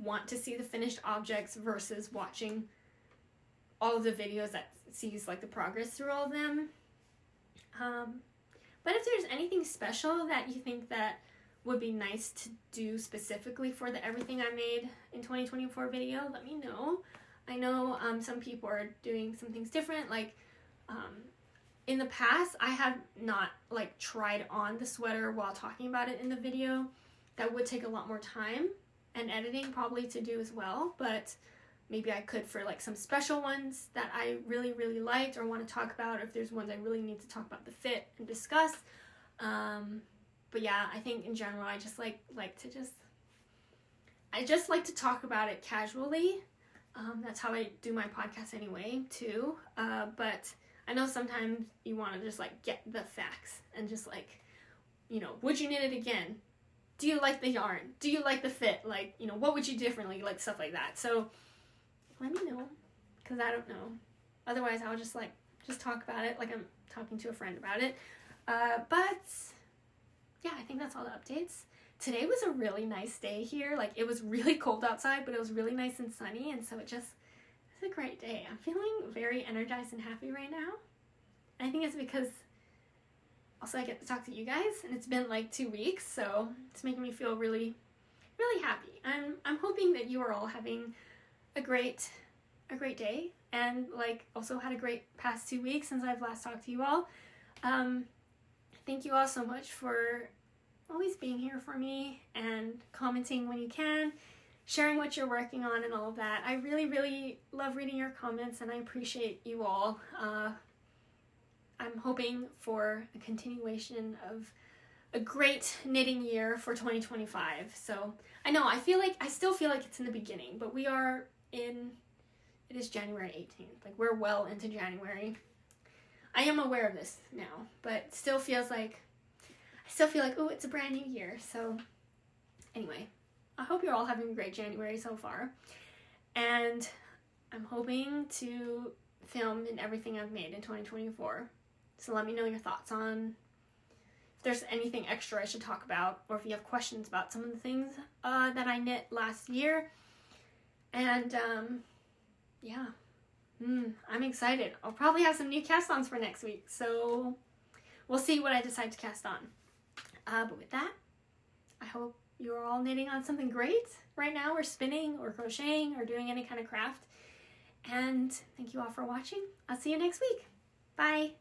want to see the finished objects versus watching all of the videos that sees like the progress through all of them. But if there's anything special that you think that would be nice to do specifically for the Everything I Made in 2024 video, let me know. I know some people are doing some things different, like in the past I have not like tried on the sweater while talking about it in the video. That would take a lot more time and editing probably to do as well, but maybe I could for like some special ones that I really, really liked or want to talk about, if there's ones I really need to talk about the fit and discuss. But yeah, I think in general, I just like to talk about it casually. That's how I do my podcast anyway, too. But I know sometimes you want to just like get the facts and just like, you know, would you knit it again? Do you like the yarn? Do you like the fit? Like, you know, what would you differently? Like stuff like that. So let me know, because I don't know. Otherwise, I'll just talk about it like I'm talking to a friend about it. But yeah, I think that's all the updates. Today was a really nice day here. Like, it was really cold outside, but it was really nice and sunny, and so it's a great day. I'm feeling very energized and happy right now. And I think it's because also I get to talk to you guys, and it's been like 2 weeks, so it's making me feel really, really happy. I'm hoping that you are all having a great day, and like also had a great past 2 weeks since I've last talked to you all. Thank you all so much for always being here for me and commenting when you can, sharing what you're working on and all of that. I really, really love reading your comments, and I appreciate you all. I'm hoping for a continuation of a great knitting year for 2025. So I know I still feel like it's in the beginning, but it is January 18th. Like, we're well into January. I am aware of this now, but still feels like, oh, it's a brand new year. So anyway, I hope you're all having a great January so far. And I'm hoping to film in everything I've made in 2024. So let me know your thoughts on if there's anything extra I should talk about, or if you have questions about some of the things that I knit last year. And yeah. I'm excited. I'll probably have some new cast-ons for next week, so we'll see what I decide to cast on. But with that, I hope you're all knitting on something great right now, or spinning, or crocheting, or doing any kind of craft. And thank you all for watching. I'll see you next week. Bye!